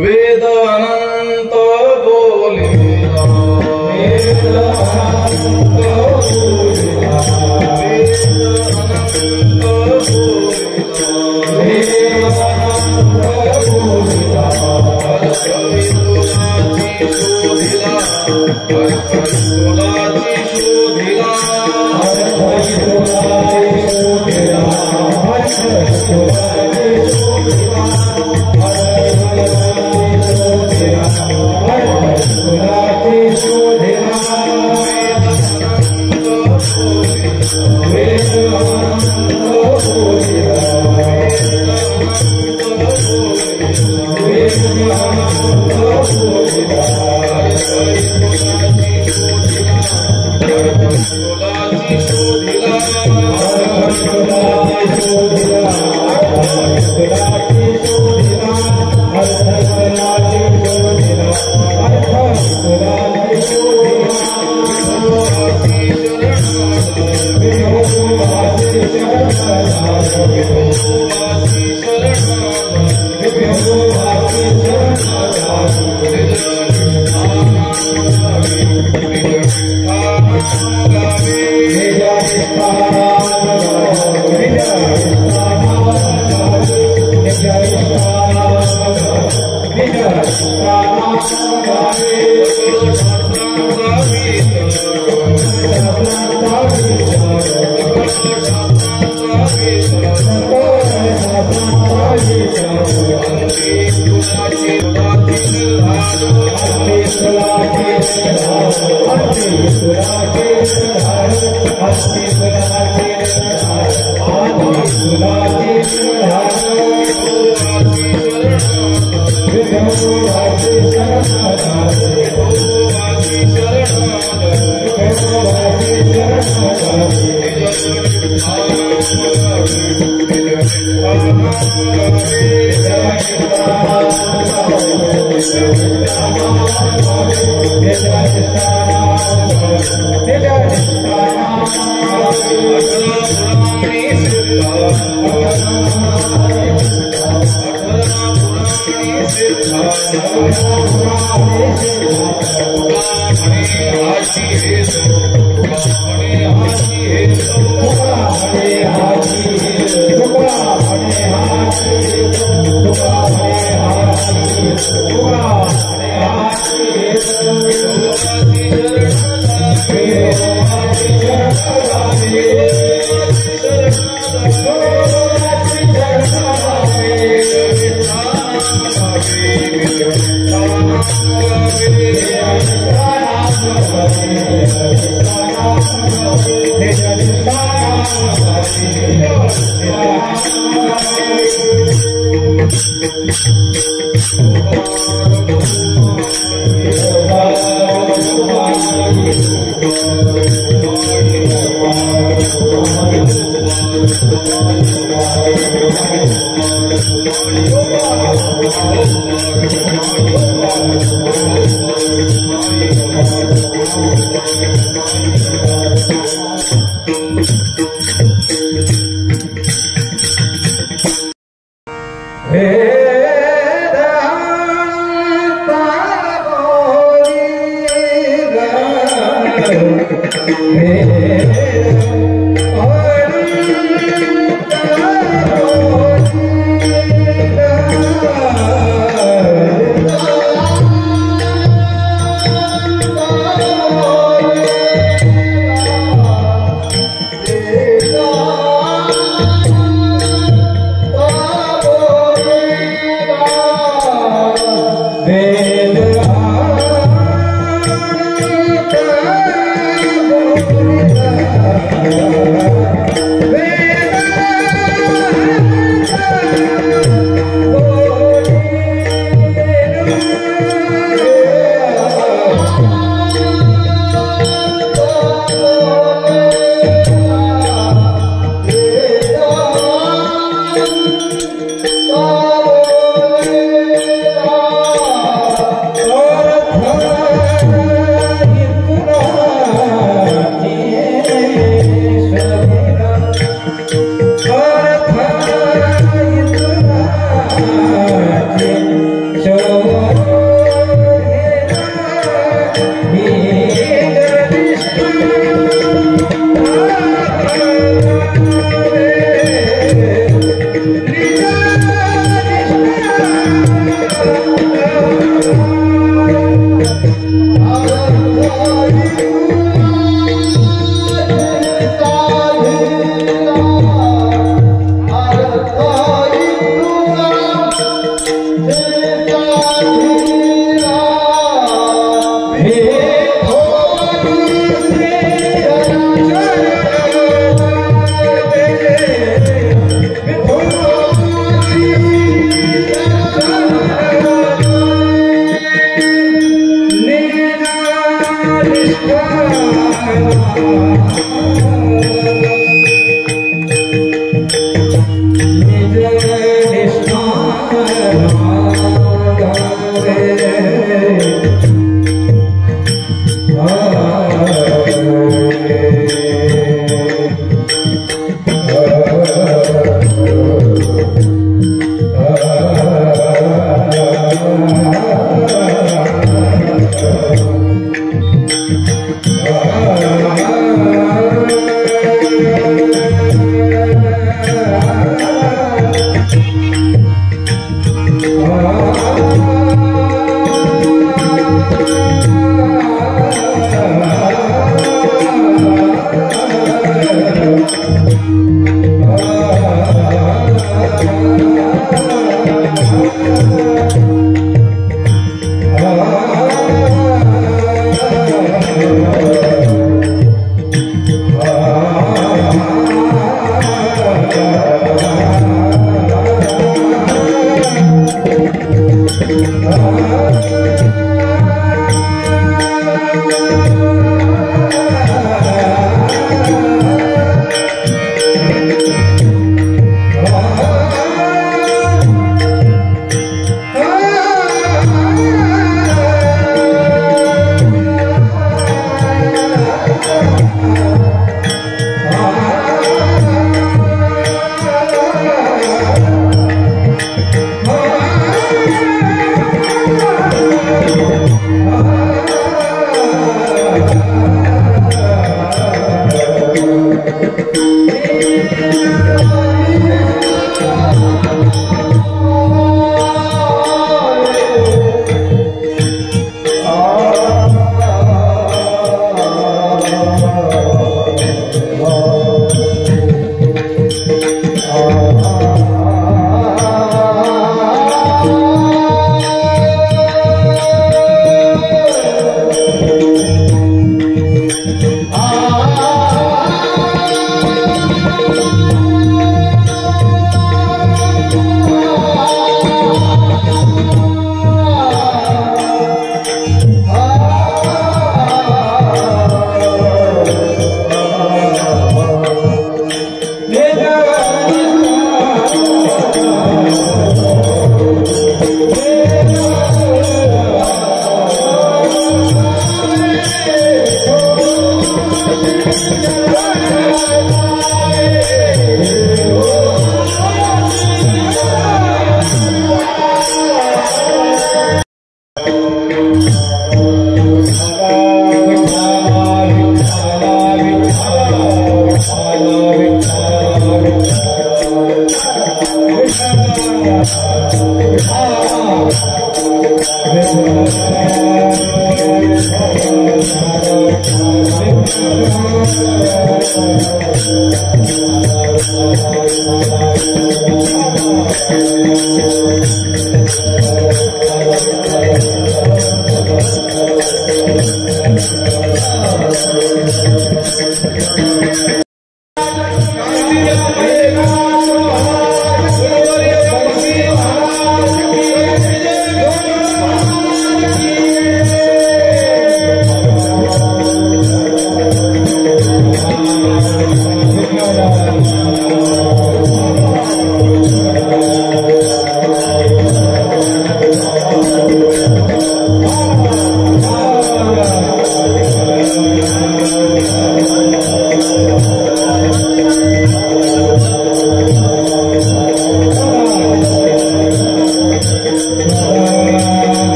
वेद अनंत बोलिया वेद अनंत बोलिया वेद अनंत बोलिया वेद अनंत बोलिया Thank you.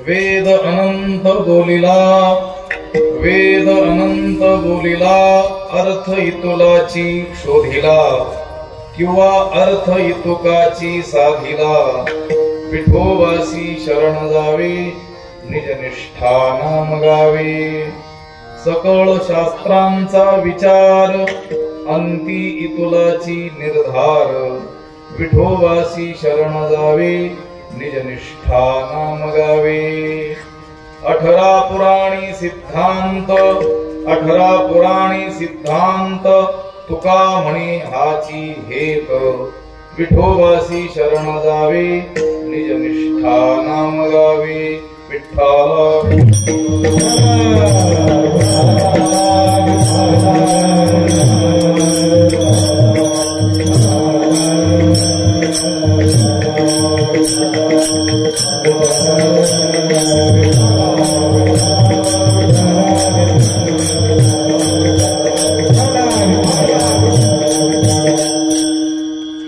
वेद अनंत बोलिला, वेद अनंत बोलिला, अर्थ इतुलाची शोधिला, किंवा अर्थ इतुकाची साधिला. विठोबासी शरण जावे, निजनिष्ठा नाम गावे. सकळ शास्त्रांचा विचार, अंती इतुलाची निर्धार. विठोबासी शरण जावे, निजनिष्ठा नाम गावे. 18 पुराणी सिद्धांत, 18 पुराणी सिद्धांत, तुका म्हणे हाची हेत. विठोबासी शरण जावे, निजनिष्ठा नाम गावे. विठ्ठल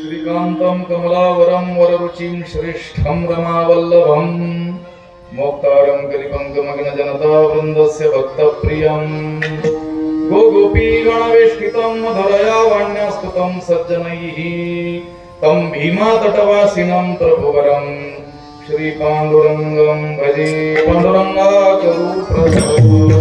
श्रीकांतं कमलावरं वररुचिं श्रेष्ठं रमावल्लभं. मोक्तारं कलिपङ्कमग्न जनता वृन्दस्य भक्तप्रियं. गोपी गणवेष्टितं मधुरया वाण्यस्तुतं सज्जनैः. तं भीमातटवासिनं प्रभुवरं श्री पांडुरंगं भजे. पांडुरंगा करू प्रभु,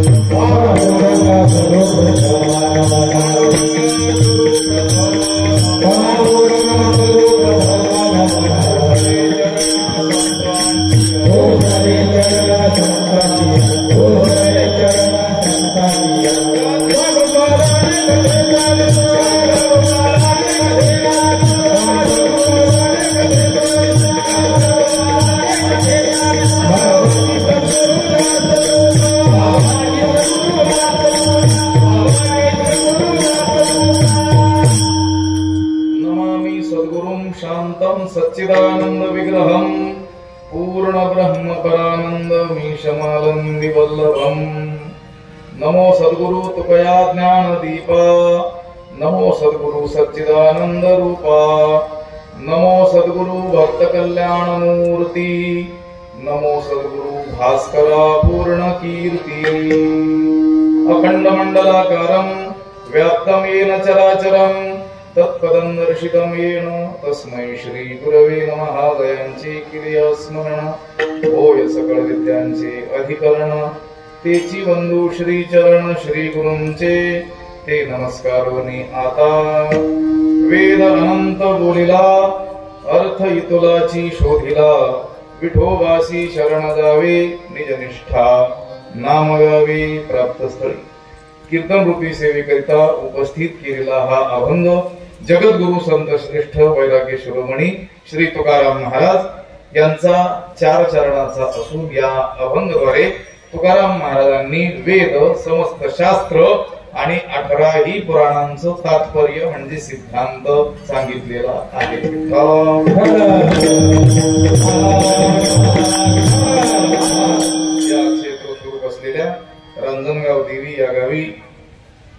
शांतं सच्चिदानंद विग्रहं पूर्ण ब्रह्म परानंद मीशमालंदी वल्लभं. नमो सद्गुरु तुकया ज्ञान दीपा. नमो सद्गुरु सच्चिदानंद रूपा. नमो सद्गुरु भक्त कल्याण मूर्ती. नमो सद्गुरु भास्करा पूर्ण कीर्ती. अखंड मंडलाकारं व्याप्तं येन चराचरं तत्पदं दर्शितं येन तस्मै श्री गुरवे नमः. दयांचे क्रिया स्मरण होय सकळ विद्यांचे अधिकरण. तेची बंधू श्री चरण श्री गुरूंचे ते नमस्कारवनी आता. वेद अनंत बोलिला, अर्थ इतुलाची शोधिला. विठोबासी शरण जावे, निजनिष्ठा नाम गावे. प्राप्तस्थळी कीर्तन रूपी सेवेकरिता उपस्थित केलेला हा अभंग जगद्गुरु संत श्रेष्ठ वैराग्य शिरोमणी श्री तुकाराम महाराज यांचा 4 चरणाचा असून या अभंगाद्वारे तुकाराम महाराजांनी वेद, समस्त शास्त्र आणि 18ही पुराणांचं तात्पर्य म्हणजे सिद्धांत सांगितलेला आहे. या क्षेत्र असलेल्या रंजनगाव देवी या गावी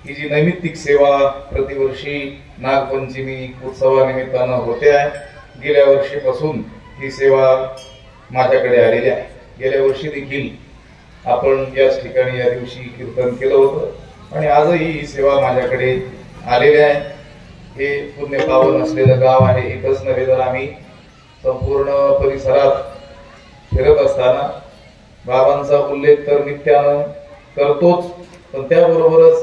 ही जी नैमित्तिक सेवा प्रतिवर्षी नागपंचमी उत्सवानिमित्तानं होते आहे, गेल्या वर्षीपासून ही सेवा माझ्याकडे आलेली आहे. गेल्या वर्षी देखील आपण याच ठिकाणी या दिवशी कीर्तन केलं होतं आणि आजही ही सेवा माझ्याकडे आलेली आहे. हे पुण्य पावन असलेलं गाव आहे. एकच नव्हे तर आम्ही संपूर्ण परिसरात फिरत असताना बाबांचा उल्लेख तर नित्यानं करतोच, पण त्याबरोबरच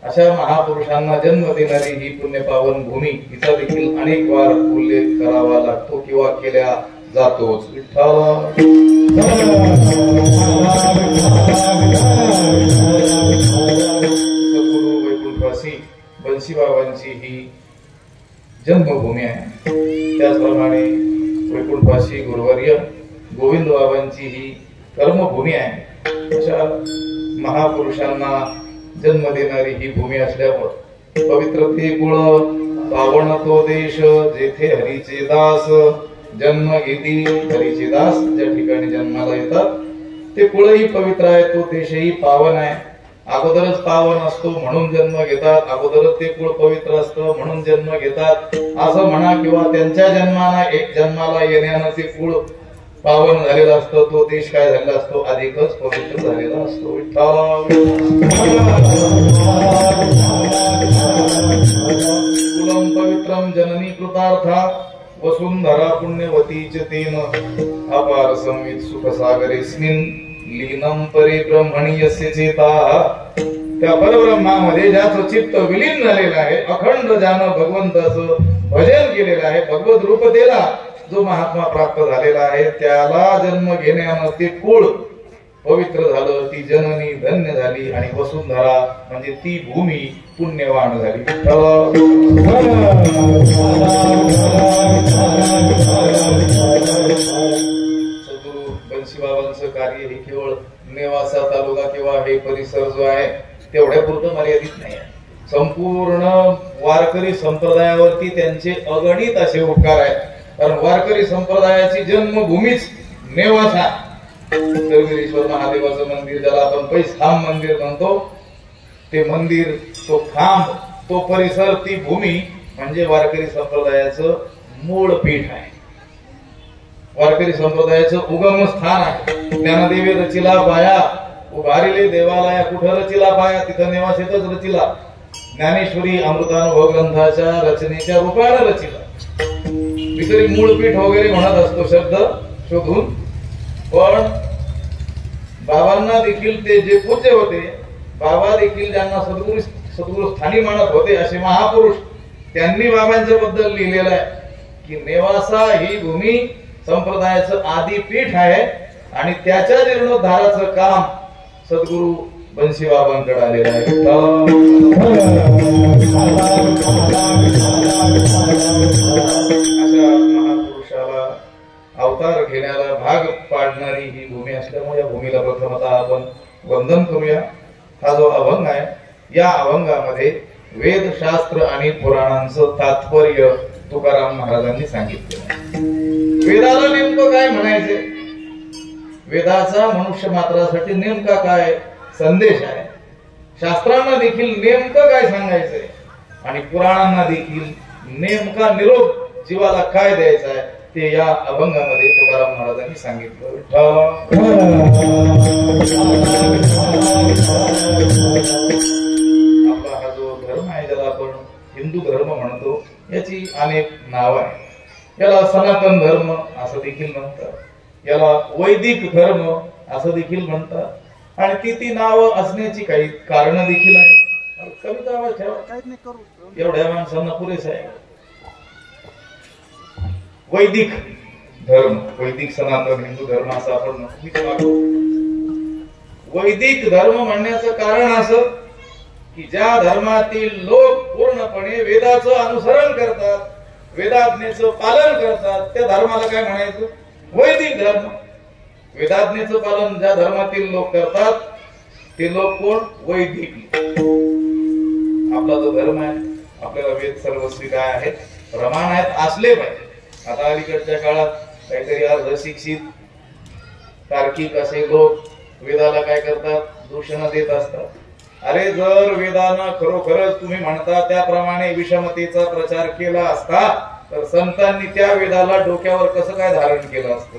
अशा महापुरुषांना जन्म देणारी ही पुण्य पावन भूमी हिचा देखील अनेक वार उल्लेख करावा लागतो किंवा केल्या जातोच. सद्गुरु वैकुंठवासी बंसी बाबांची ही जन्मभूमी आहे. त्याचप्रमाणे वैकुंठवासी गुरुवर्य गोविंद बाबांची ही कर्मभूमी आहे. अशा महापुरुषांना जन्म देणारी ही भूमी असल्यामुळे पवित्र ते कुळ पावन तो देश जेथे हरीचे दास जन्म घेती. हरीचे दास ज्या ठिकाणी जन्माला येतात ते कुळही पवित्र आहे, तो देशही पावन आहे. अगोदरच पावन असतो म्हणून जन्म घेतात, अगोदरच ते कुळ पवित्र असतं म्हणून जन्म घेतात असं म्हणा, किंवा त्यांच्या जन्माला येण्यानं ते कुळ पावन झालेला असतो, तो देश काय झालेला असतो, अधिकच पवित्र झालेला असतो. कुलम पवित्रम जननी कृतार्था वसुंधरा पुण्यवतीच तेन अपार संवित सुख सागरेस्मिन लीनम परे ब्रह्मणी यस्य चेता. त्या परब्रह्मामध्ये ज्याचं चित्त विलीन झालेलं आहे, अखंड ज्यानं भगवंताचं भजन केलेलं आहे, भगवत रूपतेला जो महात्मा प्राप्त झालेला आहे, त्याला जन्म घेण्यानं ते कुळ पवित्र झालं, ती जननी धन्य झाली आणि वसुंधरा म्हणजे ती भूमी पुण्यवान झाली. सद्गुरु बंसी बाबांचं कार्य हे केवळ नेवासा तालुका किंवा हे परिसर जो आहे तेवढ्या पुरतं मर्यादित नाही आहे. संपूर्ण वारकरी संप्रदायावरती त्यांचे अगणित असे उपकार आहेत. कारण वारकरी संप्रदायाची जन्मभूमीच नेवासा. सर्वेश्वर महादेवाचं मंदिर, ज्याला आपण पैसखांब मंदिर म्हणतो, ते मंदिर, तो खांब, तो परिसर, ती भूमी म्हणजे वारकरी संप्रदायाचं मूळ पीठ आहे, वारकरी संप्रदायाचं उगम स्थान आहे. ज्ञानदेवी रचिला बाया उभारिले देवालया, कुठं रचिला पाया तिथं नेवासेतच रचिला. ज्ञानेश्वरी अमृतानुभव ग्रंथाच्या रचनेच्या रूपानं रचिला. तरी मूळपीठ वगैरे म्हणत असतो शब्द शोधून, पण बाबांना देखील ते जे पूज्य होते, बाबा देखील ज्यांना सद्गुरु स्थानी मानत होते, असे महापुरुष त्यांनी बाबांच्या बद्दल लिहिलेलं आहे की नेवासा ही भूमी संप्रदायाचं आदी पीठ आहे आणि त्याच्या जीर्णोद्धाराचं काम सद्गुरु बंसी बाबांकडे आलेलं आहे. अशा महापुरुषाला अवतार घेण्याला भाग पाडणारी ही भूमी असल्यामुळे या भूमीला प्रथमतः आपण वंदन करूया. हा जो अभंग आहे, या अभंगामध्ये वेद, शास्त्र आणि पुराणांचं तात्पर्य तुकाराम महाराजांनी सांगितलं. वेदाला नेमकं काय म्हणायचे, वेदाचा मनुष्य मात्रासाठी नेमका काय संदेश आहे, शास्त्रांना देखील नेमकं काय सांगायचंय आणि पुराणांना देखील नेमका निरोप जीवाला काय द्यायचा आहे, ते या अभंगामध्ये तुकाराम महाराजांनी सांगितलं. आपला हा जो धर्म आहे, ज्याला आपण हिंदू धर्म म्हणतो, याची अनेक नाव आहे. याला सनातन धर्म असं देखील म्हणतात, याला वैदिक धर्म असं देखील म्हणतात आणि ती नावं असण्याची काही कारण देखील आहे. कविता आवाज ठेवा, एवढ्या माणसांना पुरेस आहे. वैदिक धर्म, वैदिक सनातन हिंदू धर्म असं आपण वैदिक धर्म म्हणण्याचं कारण असं की ज्या धर्मातील लोक पूर्णपणे वेदाचं अनुसरण करतात, वेदाज्ञेचं पालन करतात, त्या धर्माला काय म्हणायचं? वैदिक धर्म. वेदाज्ञेचं पालन ज्या धर्मातील लोक करतात ते लोक कोण? वैदिक. आपला जो धर्म आहे, आपल्याला वेद सर्वस्वी काय आहेत? प्रमाण आहेत, असले पाहिजे. आता अलीकडच्या काळात काहीतरी अर्धशिक्षित तार्किक असे लोक वेदाला काय करतात? दूषण देत असतात. अरे जर वेदानं खरोखरच तुम्ही म्हणता त्याप्रमाणे विषमतेचा प्रचार केला असता तर संतांनी त्या वेदाला डोक्यावर कसं काय धारण केलं असतं?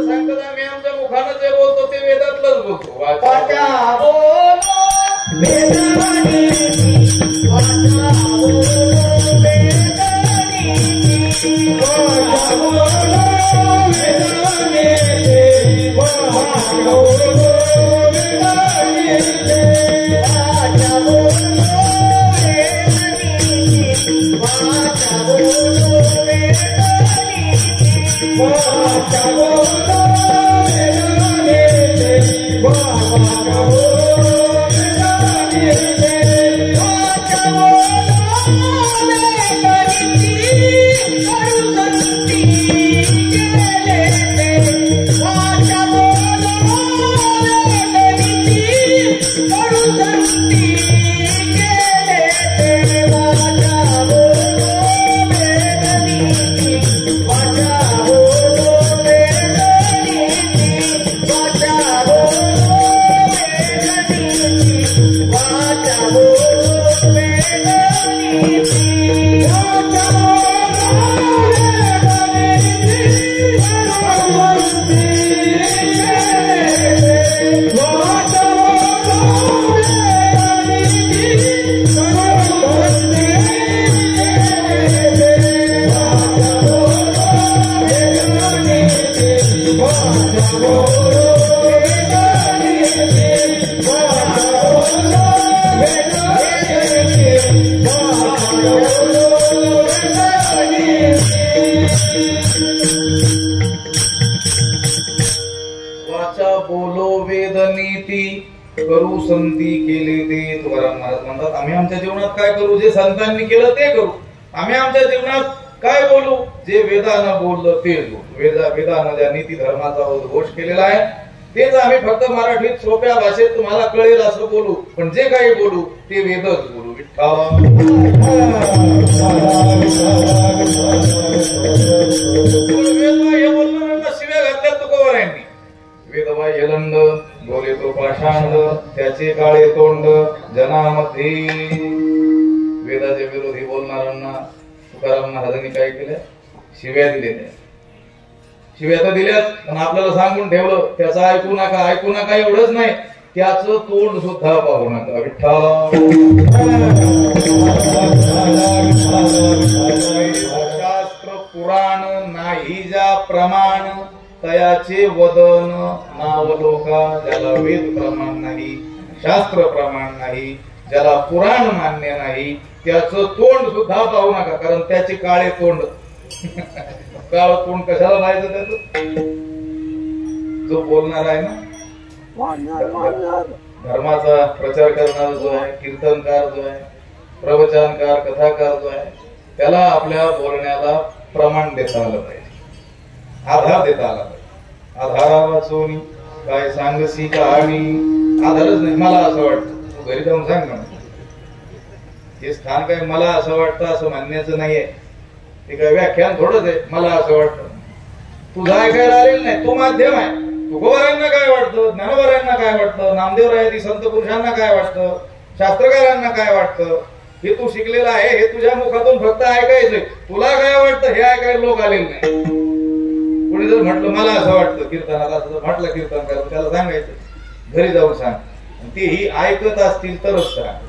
सांगतात आम्ही आमच्या मुखानं जे बोलतो ते वेदातलंच बोलतो. वाचा बोलो वेद नीती करू संती केले ते. तुकाराम महाराज म्हणतात आम्ही आमच्या जीवनात काय करू? जे संतांनी केलं ते करू. आम्ही आमच्या जीवनात काय बोलू? जे वेदानं बोललं ते बोलू. वेदानं ज्या नीती धर्माचा उद्घोष केलेला आहे तेच आम्ही फक्त मराठीत सोप्या भाषेत तुम्हाला कळेल असं बोलू. पण जे काही बोलू ते वेदच बोलू. शिव्या घातल्या तुकोबारायांनी. वेदबाई हेलंड बोले तो पाषांड, त्याचे काळे तोंड जनामध्ये. वेदाच्या विरोधी बोलणाऱ्यांना तुकाराम महाराजांनी काय केलं? शिव्या दिलेल्या. शिव्या तर दिल्यात पण आपल्याला सांगून ठेवलं त्याचं ऐकू नका. ऐकू नका एवढंच नाही, त्याचं तोंड सुद्धा पाहू नका. शास्त्र पुराण नाही ज्या प्रमाण, तयाचे वदन नाव लोका. ज्याला वेद प्रमाण नाही, शास्त्र प्रमाण नाही, ज्याला पुराण मान्य नाही, त्याचं तोंड सुद्धा पाहू नका. कारण त्याचे काळे तोंड. काळ तोंड कशाला पाहायचं त्याचं? जो बोलणार आहे ना, धर्माचा प्रचार करणारा जो आहे, कीर्तनकार जो आहे, प्रवचनकार, कथाकार जो आहे, त्याला आपल्या बोलण्याला प्रमाण देता आलं पाहिजे, आधार देता आला पाहिजे. आधारा वाचून काय सांगसी कहाणी. आधारच नाही. मला असं वाटतं, तू घरी जाऊन सांग ना. हे स्थान काय मला असं वाटतं असं म्हणण्याचं नाहीये. ते काय व्याख्यान थोडंच आहे. मला असं वाटतं. तुझं ऐकायला आलेलं नाही. तो माध्यम आहे. तुकोबारायांना काय वाटतं, ज्ञानोबारायांना काय वाटतं, नामदेवरायांनी, संत पुरुषांना काय वाटतं, शास्त्रकारांना काय वाटतं, हे तू शिकलेला आहे. हे तुझ्या मुखातून फक्त ऐकायचंय. तुला काय वाटतं हे ऐकायला लोक आलेले नाही. कोणी जर म्हटलं मला असं वाटतं कीर्तनात, असं म्हटलं कीर्तन करा, त्याला सांगायचं घरी जाऊन सांग. ते ही ऐकत असतील तरच सांग.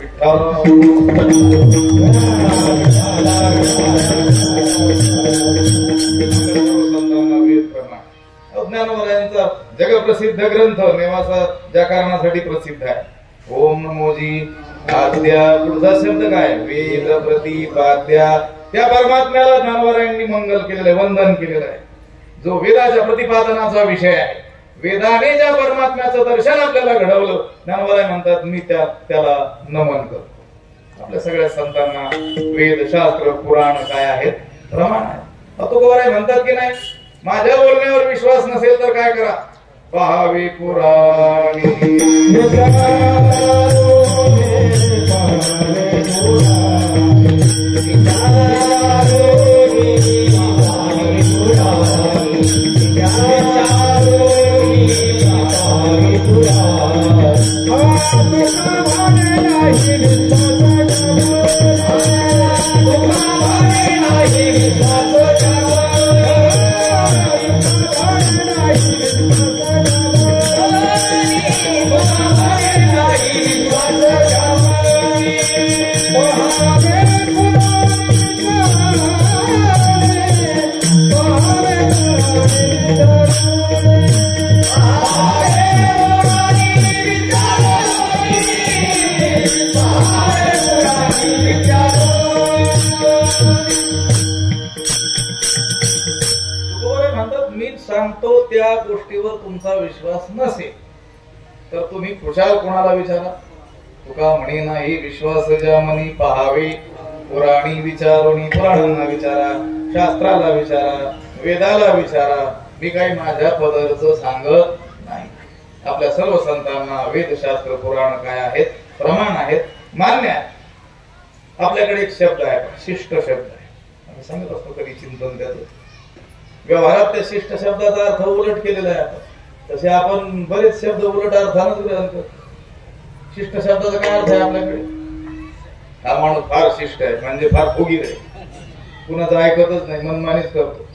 ज्ञानोबारायांचा जगप्रसिद्ध ग्रंथ नेवासा ज्या कारणासाठी प्रसिद्ध आहे, ओम नमोजी आद्या. पुढचा शब्द काय? वेद प्रतिपाद्या. त्या परमात्म्याला ज्ञानोबारायांनी मंगल केलेलं आहे, वंदन केलेलं आहे. जो वेदाच्या प्रतिपादनाचा विषय आहे, वेदाने ज्या परमात्म्याचं दर्शन आपल्याला घडवलं, ज्ञानोबा म्हणतात मी त्याला नमन करतो. आपल्या सगळ्या संतांना वेद शास्त्र पुराण काय आहेत, प्रमाण आहे. तुकोबाराय म्हणतात की नाही, माझ्या बोलण्यावर विश्वास नसेल तर काय करा, पहावे पुराणी. सांगतो त्या गोष्टीवर तुमचा विश्वास नसेल तर तुम्ही खुशाल कोणाला विचारा. तुका म्हणे नाही विश्वास ज्या मनी पहावे पुराणी विचारोनी. पुराणांना विचारा, शास्त्राला विचारा, वेदाला विचारा. मी काही माझ्या पदरचं सांगत नाही. आपल्या सर्व संतांना वेदशास्त्र पुराण काय आहेत, प्रमाण आहेत, मान्य आहे. आपल्याकडे एक शब्द आहे, शिष्ट शब्द आहे. आम्ही सांगत असतो कधी चिंतन त्याचं. व्यवहारात त्या शिष्ट शब्दाचा अर्थ उलट केलेला आहे आपण. तसे आपण बरेच शब्द उलट अर्थानच ग्रहण करतो. शिष्ट शब्दाचा काय अर्थ आहे आपल्याकडे, हा माणूस फार शिष्ट आहे म्हणजे फार फुगीर आहे, कुणाचं ऐकतच नाही, मनमानीच करतो,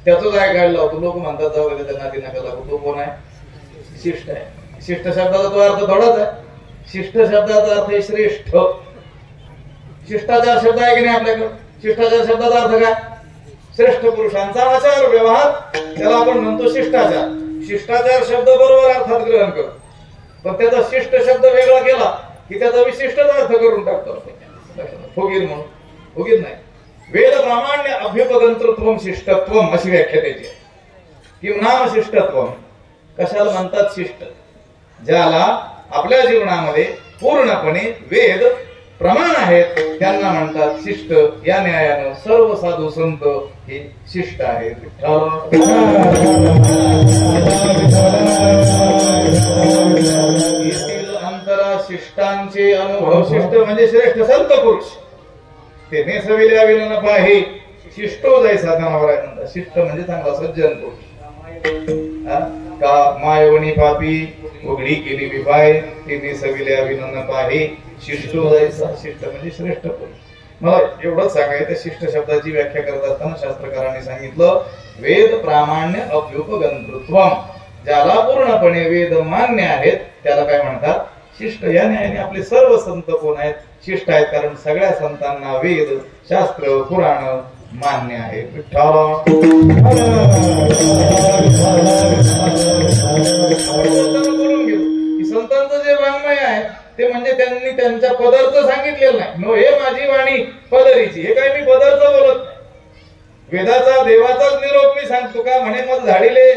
त्याच ऐकायला लावतो. लोक म्हणतात जाऊ दे त्यांना ती नका लागू, तो कोण आहे, शिष्ट आहे. शिष्ट शब्दाचा तो अर्थ थोडाच आहे. शिष्ट शब्दाचा अर्थ आहे श्रेष्ठ. शिष्टाचार शब्द आहे की नाही आपल्याकडे. शिष्टाचार शब्दाचा अर्थ काय, श्रेष्ठ पुरुषांचा आचार व्यवहार, त्याला आपण म्हणतो शिष्टाचार. शिष्टाचार शब्द बरोबर अर्थात ग्रहण करतो, पण त्याचा शिष्ट शब्द वेगळा केला की त्याचा विशिष्टच अर्थ करून टाकतो. फुगीर म्हणून, फुगीर नाही. वेद प्रामाण्य अभ्युपगंतृत्वम शिष्टत्वम अशी व्याख्या त्याची. किंवा नाम शिष्टत्वम. कशाला म्हणतात शिष्ट, ज्याला आपल्या जीवनामध्ये पूर्णपणे वेद प्रमाण आहेत त्यांना म्हणतात शिष्ट. या न्यायानं सर्व साधू संत हे शिष्ट आहेत. अंतरा शिष्टांचे अनुभव. शिष्ट म्हणजे श्रेष्ठ संत पुरुष. ते नेसविल्या विन पाहे शिष्टो जैसा जनावर आहे म्हणतात. शिष्ट म्हणजे चांगला सज्जन पुरुष. का मायवणी पापी उघडी केली विपाय ते नेसविल्या विन पाहे शिष्टो जैसा. शिष्ट म्हणजे श्रेष्ठ पुरुष. मला एवढंच सांगायचं, शिष्ट शब्दाची व्याख्या करत असताना शास्त्रकारांनी सांगितलं वेद प्रामाण्य अभ्युपगंतृत्वम. ज्याला पूर्णपणे वेद मान्य आहेत त्याला काय म्हणतात, शिष्ट. या न्यायाने आपले सर्व संत कोण आहेत, शिष्ट आहेत. कारण सगळ्या संतांना वेद शास्त्र पुराण मान्य आहे. बोलून घेऊ की संतांचं जे वाङ्मय आहे ते म्हणजे त्यांनी त्यांच्या पदरचं सांगितलेलं नाही. नो हे माझी वाणी पदरीची, हे काय मी पदरचं बोलत नाही. वेदाचा देवाचाच निरोप मी सांगतो. का म्हणे मग झाडीले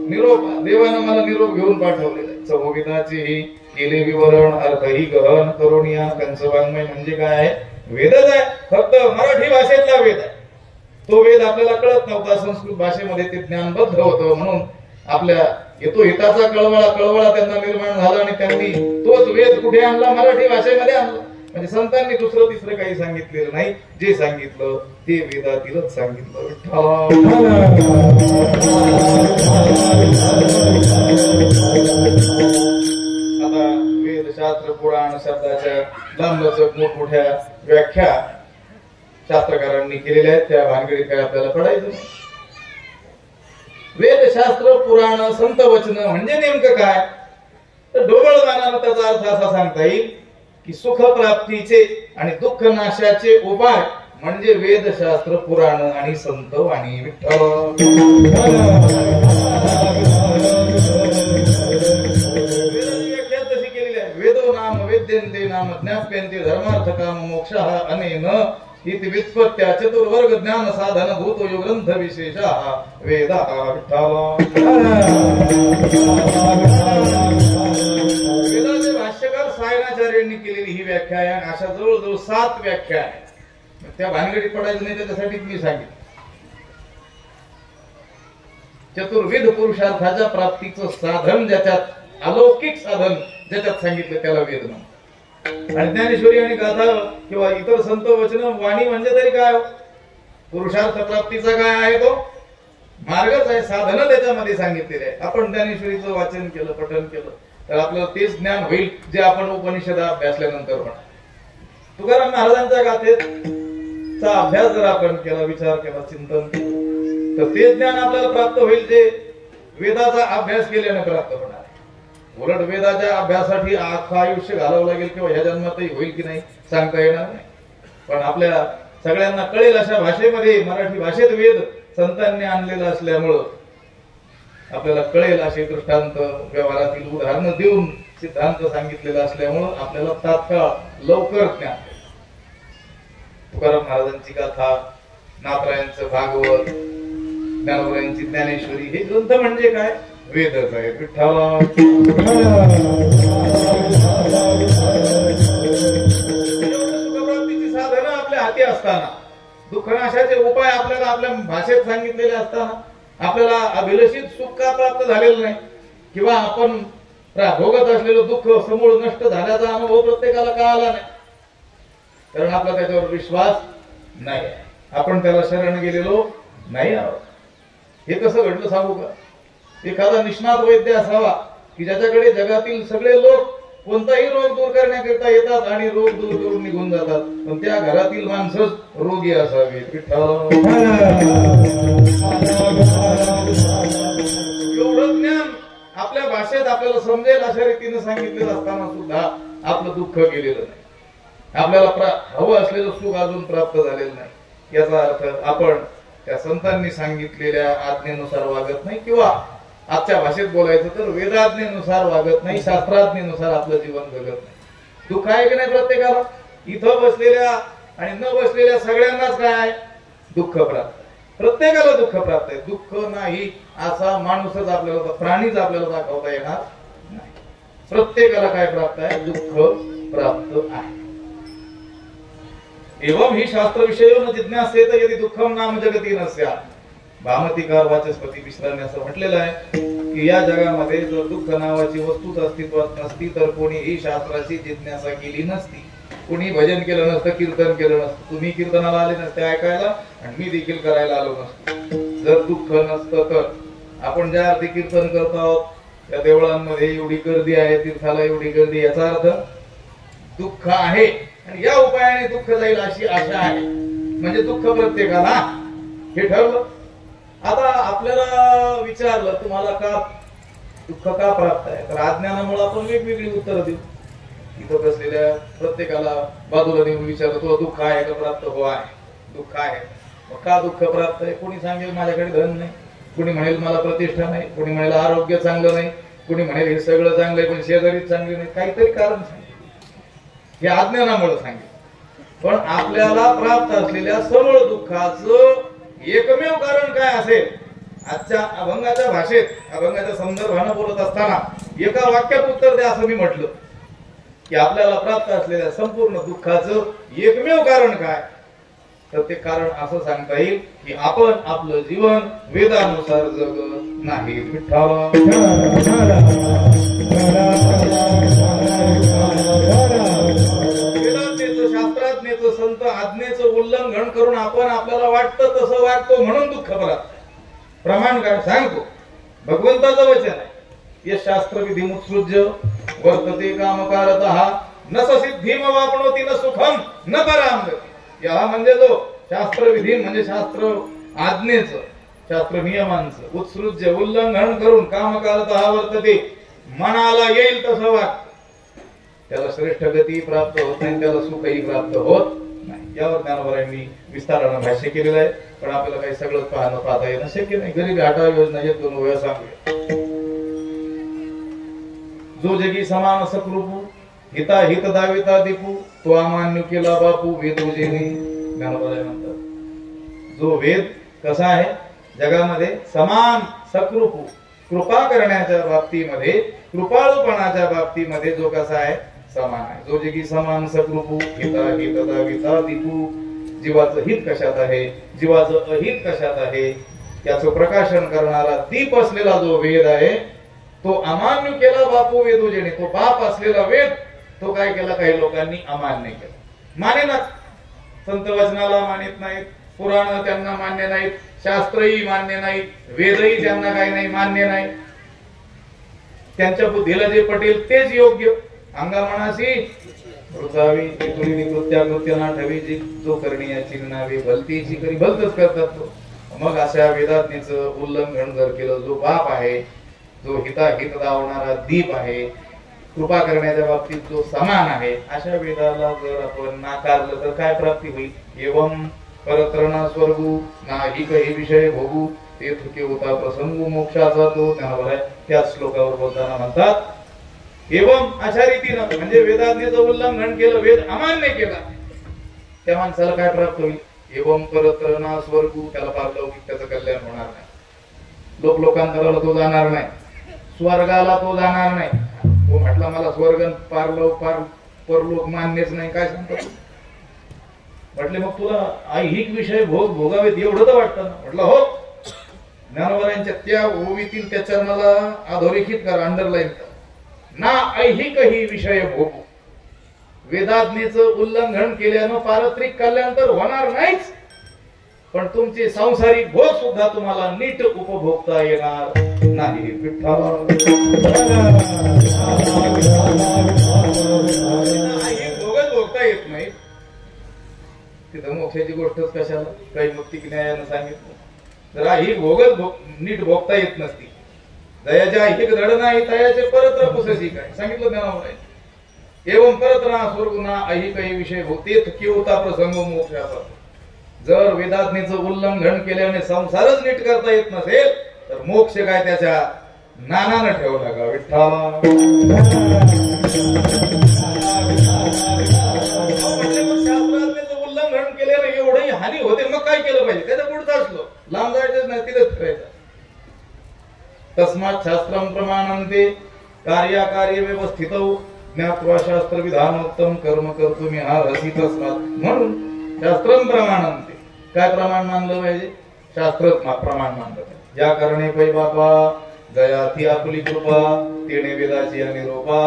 निरोप, देवानं मला निरोप घेऊन पाठवलेला आहे. चमोगीताचे ही केले विवरण, अर्थ ही गहन करून या कंस वाङ्मय म्हणजे काय आहे, वेदच आहे. फक्त मराठी भाषेतला वेद आहे. तो वेद आपल्याला कळत नव्हता, संस्कृत भाषेमध्ये ते ज्ञानबद्ध होतं. म्हणून आपल्या येतो हिताचा कळवळा त्यांना निर्माण झाला आणि त्यांनी तोच वेद कुठे आणला, मराठी भाषेमध्ये आणला. म्हणजे संतांनी दुसरं तिसरं काही सांगितलेलं नाही. जे सांगितलं ते वेदातीलच सांगितलं. आता वेद शास्त्र पुराण शब्दाच्या लांबलचक मोठमोठ्या व्याख्या शास्त्रकारांनी केलेल्या आहेत. त्या भानगडीत काय आपल्याला पडायचं नाही. वेदशास्त्र पुराण संत वचन म्हणजे नेमकं काय, तर ढोबळ मानानं त्याचा अर्थ असा सांगता येईल की सुख प्राप्तीचे आणि दुःख नाशाचे उपाय म्हणजे वेदशास्त्र पुराण आणि संत वाणी. तशी केलेली आहे. वेदो नाम वेद्यंते नाम ज्ञाप्यंते धर्मार्थ काम मोक्ष अनेन इति व्युत्पत्त्या चतुर्वर्ग ज्ञान साधन भूतो यो ग्रंथ विशेषः वेदा वेदाचे भाष्यकार सायणाचार्यांनी केलेली ही व्याख्या आहे. अशा जवळजवळ 7 व्याख्या आहेत. त्या भानगडीत पडायचं नाही त्याच्यासाठी मी सांगितलं. चतुर्विध पुरुषार्थाच्या प्राप्तीचं साधन ज्याच्यात अलौकिक साधन ज्याच्यात सांगितलं त्याला वेद म्हणतात. आणि ज्ञानेश्वरी आणि गाथा किंवा इतर संत वचन वाणी म्हणजे तरी काय पुरुषार्थ प्राप्तीचा काय आहे तो मार्गच आहे, साधन त्याच्यामध्ये सांगितलेले आहे. आपण ज्ञानेश्वरीचं वाचन केलं पठन केलं तर आपल्याला तेच ज्ञान होईल जे आपण उपनिषद अभ्यासल्यानंतर होणार. तुकाराम महाराजांच्या गाथेचा अभ्यास जर आपण केला विचार केला चिंतन केलं तर ते ज्ञान आपल्याला प्राप्त होईल जे वेदाचा अभ्यास केल्याने प्राप्त होणार. उलट वेदाच्या अभ्यासासाठी अख्खं आयुष्य घालावं लागेल किंवा ह्या जन्मातही होईल की नाही सांगता येणार नाही. पण आपल्या सगळ्यांना कळेल अशा भाषेमध्ये मराठी भाषेत वेद संतांनी आणलेला असल्यामुळं आपल्याला कळेल असे दृष्टांत व्यवहारातील उदाहरणं देऊन सिद्धांत सांगितलेला असल्यामुळं आपल्याला तात्काळ लवकर ज्ञान. तुकाराम महाराजांची गाथा, नाथरायांचं भागवत, ज्ञानोबरायांची ज्ञानेश्वरी हे ग्रंथ म्हणजे काय वेदच आहे. विठ्ठला सुखप्राप्तीची साधनं आपल्या हाती असताना दुःखनाशाचे उपाय आपल्याला आपल्या भाषेत सांगितलेले असताना आपल्याला अभिलषित सुख का प्राप्त झालेलं नाही किंवा आपण भोगत असलेलं दुःख समूळ नष्ट झाल्याचा अनुभव प्रत्येकाला का आला नाही कारण आपला त्याच्यावर विश्वास नाही. आपण त्याला शरण गेलेलो नाही आहोत. हे कसं घडलं सांगू का. एखादा निष्णात वैद्य असावा की ज्याच्याकडे जगातील सगळे लोक कोणताही रोग दूर करण्याकरिता येतात आणि रोग दूर करून निघून जातात पण त्या घरातील माणसंच रोगी असावीत. एवढं ज्ञान आपल्या भाषेत आपल्याला समजेल अशा रीतीने सांगितलेलं असताना सुद्धा आपलं दुःख गेलेलं नाही. आपल्याला हवं असलेलं सुख अजून प्राप्त झालेलं नाही. याचा अर्थ आपण त्या संतांनी सांगितलेल्या आज्ञेनुसार वागत नाही किंवा आजच्या भाषेत बोलायचं तर वेदाज्ञेनुसार वागत नाही, शास्त्राज्ञेनुसार आपलं जीवन जगत नाही. दुःख आहे की नाही प्रत्येकाला. इथं बसलेल्या आणि न बसलेल्या सगळ्यांनाच काय आहे दुःख प्राप्त आहे. प्रत्येकाला दुःख प्राप्त आहे. दुःख नाही असा माणूसच आपल्याला प्राणीच आपल्याला दाखवता येणार नाही. प्रत्येकाला काय प्राप्त आहे दुःख प्राप्त आहे. एवं ही शास्त्र विषय न जिज्ञासेत यदि दुःखम नाम जगती नस्या. भामतीकार वाचस्पती मिश्रांनी असं म्हटलेलं आहे की या जगामध्ये जर दुःख नावाची वस्तूच अस्तित्वात नसती तर कोणीही शास्त्राची जिज्ञासा केली नसती. कोणी भजन केलं नसतं, कीर्तन केलं नसतं. तुम्ही कीर्तनाला आले नसते ऐकायला आणि मी देखील करायला आलो नसतो. जर दुःख नसतं तर आपण ज्या अर्थी कीर्तन करतो आहोत त्या देवळांमध्ये एवढी गर्दी आहे, तीर्थाला एवढी गर्दी, याचा अर्थ दुःख आहे आणि या उपायाने दुःख जाईल अशी आशा आहे. म्हणजे दुःख प्रत्येकाला हे ठरलं. आता आपल्याला विचारलं तुम्हाला का दुःख का प्राप्त आहे तर अज्ञानामुळे आपण वेगवेगळी उत्तरं देऊ. इथं बसलेल्या प्रत्येकाला बाजूला नेऊन विचारलं तुला दुःख आहे का प्राप्त. हो आहे दुःख आहे. मग का दुःख प्राप्त आहे. कोणी सांगेल माझ्याकडे धन नाही, कोणी म्हणेल मला प्रतिष्ठा नाही, कोणी म्हणेल आरोग्य चांगलं नाही, कोणी म्हणेल हे सगळं चांगलं आहे पण शेजारीच चांगली नाही. काहीतरी कारण सांगेल. हे अज्ञानामुळे सांगेल. पण आपल्याला प्राप्त असलेल्या समूळ दुःखाचं एकमेव कारण काय असेल. आजच्या अभंगाच्या भाषेत अभंगाच्या संदर्भानं बोलत असताना एका वाक्यात उत्तर द्या असं मी म्हटलं की आपल्याला प्राप्त असलेल्या संपूर्ण दुःखाचं एकमेव कारण काय तर ते कारण असं सांगता येईल की आपण आपलं जीवन वेदानुसार जगत नाही. वेदांतेचं शास्त्राज्ञेचं संत आज्ञेचं उल्लंघन करून आपण आपल्याला वाटतं तसं वागतो म्हणून दुःख प्राप्त. प्रमाण काय सांगतो भगवंताचं वचन आहे. ये शास्त्र विधिमुत्सृज्य वर्तते कामकारतः न सिद्धीम वापनोति न सुखम न पराम गती. या म्हणजे जो शास्त्र विधी म्हणजे शास्त्र आज्ञेचं शास्त्र नियमांचं उत्सृज्य उल्लंघन करून कामकारतः वर्तते मनाला येईल तसं वागतं त्याला श्रेष्ठ गती प्राप्त होत नाही, त्याला सुखही प्राप्त होत नाही. यावर ज्ञानोबरांनी विस्तारानं भाष्य केलेलं आहे. पण आपल्याला काही सगळं पाहता येणं शक्य नाही. गरिबी हटाव योजना एक दोन वेळा सांगूया. जो जगी समान सकरूपू हिता हित दाविता दीपू तो अमान्य केला बापू वेदोजेने ज्ञानोबा म्हणतात जो वेद कसा आहे जगामध्ये समान सकृप कृपा करण्याच्या बाबतीमध्ये कृपाळूपणाच्या बाबतीमध्ये जो कसा आहे समान आहे जो जगी समान सकृप हिता हितदा विता दिपू जीवाचं हित कशात आहे जीवाचं अहित कशात आहे याचं प्रकाशन करणारा दीप असलेला जो वेद आहे तो अमान्य केला बापू वेदोजेने तो बाप असलेला वेद तो काय केला काही लोकांनी अमान्य केला मानेनाच संत वचनाला मानित नाहीत पुराण त्यांना मान्य नाहीत शास्त्रही मान्य नाहीत वेदही त्यांना काही नाही मान्य नाही त्यांच्या बुद्धीला जे पटेल तेच योग्य अंगामनाशी रुचावी कृत्या कृत्य ना ठवी जी जो करणी याची नावे भलतीची करी भलतच करतात तो मग अशा वेदाज्ञेचं उल्लंघन जर केलं जो बाप आहे जो हित दावणारा दीप आहे कृपा करण्याच्या बाबतीत जो समान आहे अशा वेदाला जर आपण नाकारलं तर काय प्राप्ती होईल एवं परत्रना स्वर्गू नाही काही विषय भोगू ते थुके होता प्रसंग मोक्षाचा तो त्यांना त्याच श्लोकावर बोलताना म्हणतात एवं अशा रीतीनं म्हणजे वेदाज्ञेचं उल्लंघन केलं वेद अमान्य केला त्या माणसाला काय प्राप्त होईल एवं परत्रना स्वर्गू त्याला पार लौकिक त्याचं कल्याण होणार नाही लोकांतराला तो जाणार नाही स्वर्गाला तो जाणार नाही तो म्हटला मला स्वर्ग परलोक मान्यच नाही काय सांगतो म्हटले मग तुला ऐहिक विषय भोगावेत एवढं तर वाटतं ना म्हटलं हो ज्ञानोबरांच्या त्या ओवीतील त्या चरणाला अधोरेखित करा अंडरलाईन करा ना ऐहिक ही विषय भोगू वेदाज्ञेचं उल्लंघन केल्यानं पारत्रिक कल्याण तर होणार नाहीच पण तुमचे सांसारिक भोग सुद्धा तुम्हाला नीट उपभोगता येणार नाही भोगच भोगता येत नाही तिथं मोक्षाची गोष्टच कशाला काही मुक्तिक न्यायानं सांगितलं जर ही भोगच नीट भोगता येत नसती दयाच्या ऐहिक धड नाही तयाचे परत्र पुससी काय सांगितलं ज्ञानावर एवं परत्रा स्वर्गुना ऐहिकही विषय भोगते किंवा प्रसंग मोक्षाचा जर वेदाज्ञेचं उल्लंघन केल्याने संसारच नीट करता येत नसेल तर मोक्ष काय त्याच्या नानानं ठेवला का विठ्ठला शास्त्राज्ञेचं उल्लंघन केल्याने एवढी हानी होते मग काय केलं पाहिजे त्याच्या पुढचं असलो लांब जायचंच नाही तिथेच करायचं तस्मात् शास्त्रम प्रमाणन्ते कार्याकार्य व्यवस्थित ज्ञात्वा शास्त्र विधानोक्तम कर्म कर्तुमी हा रसित तस्मात् म्हणून शास्त्रम प्रमाणन्ते काय प्रमाण मानलं पाहिजे शास्त्रच प्रमाण मानलं पाहिजे ज्या कारणे पै बापा दया ती आपली कृपा तेणे वेदाची निरोपा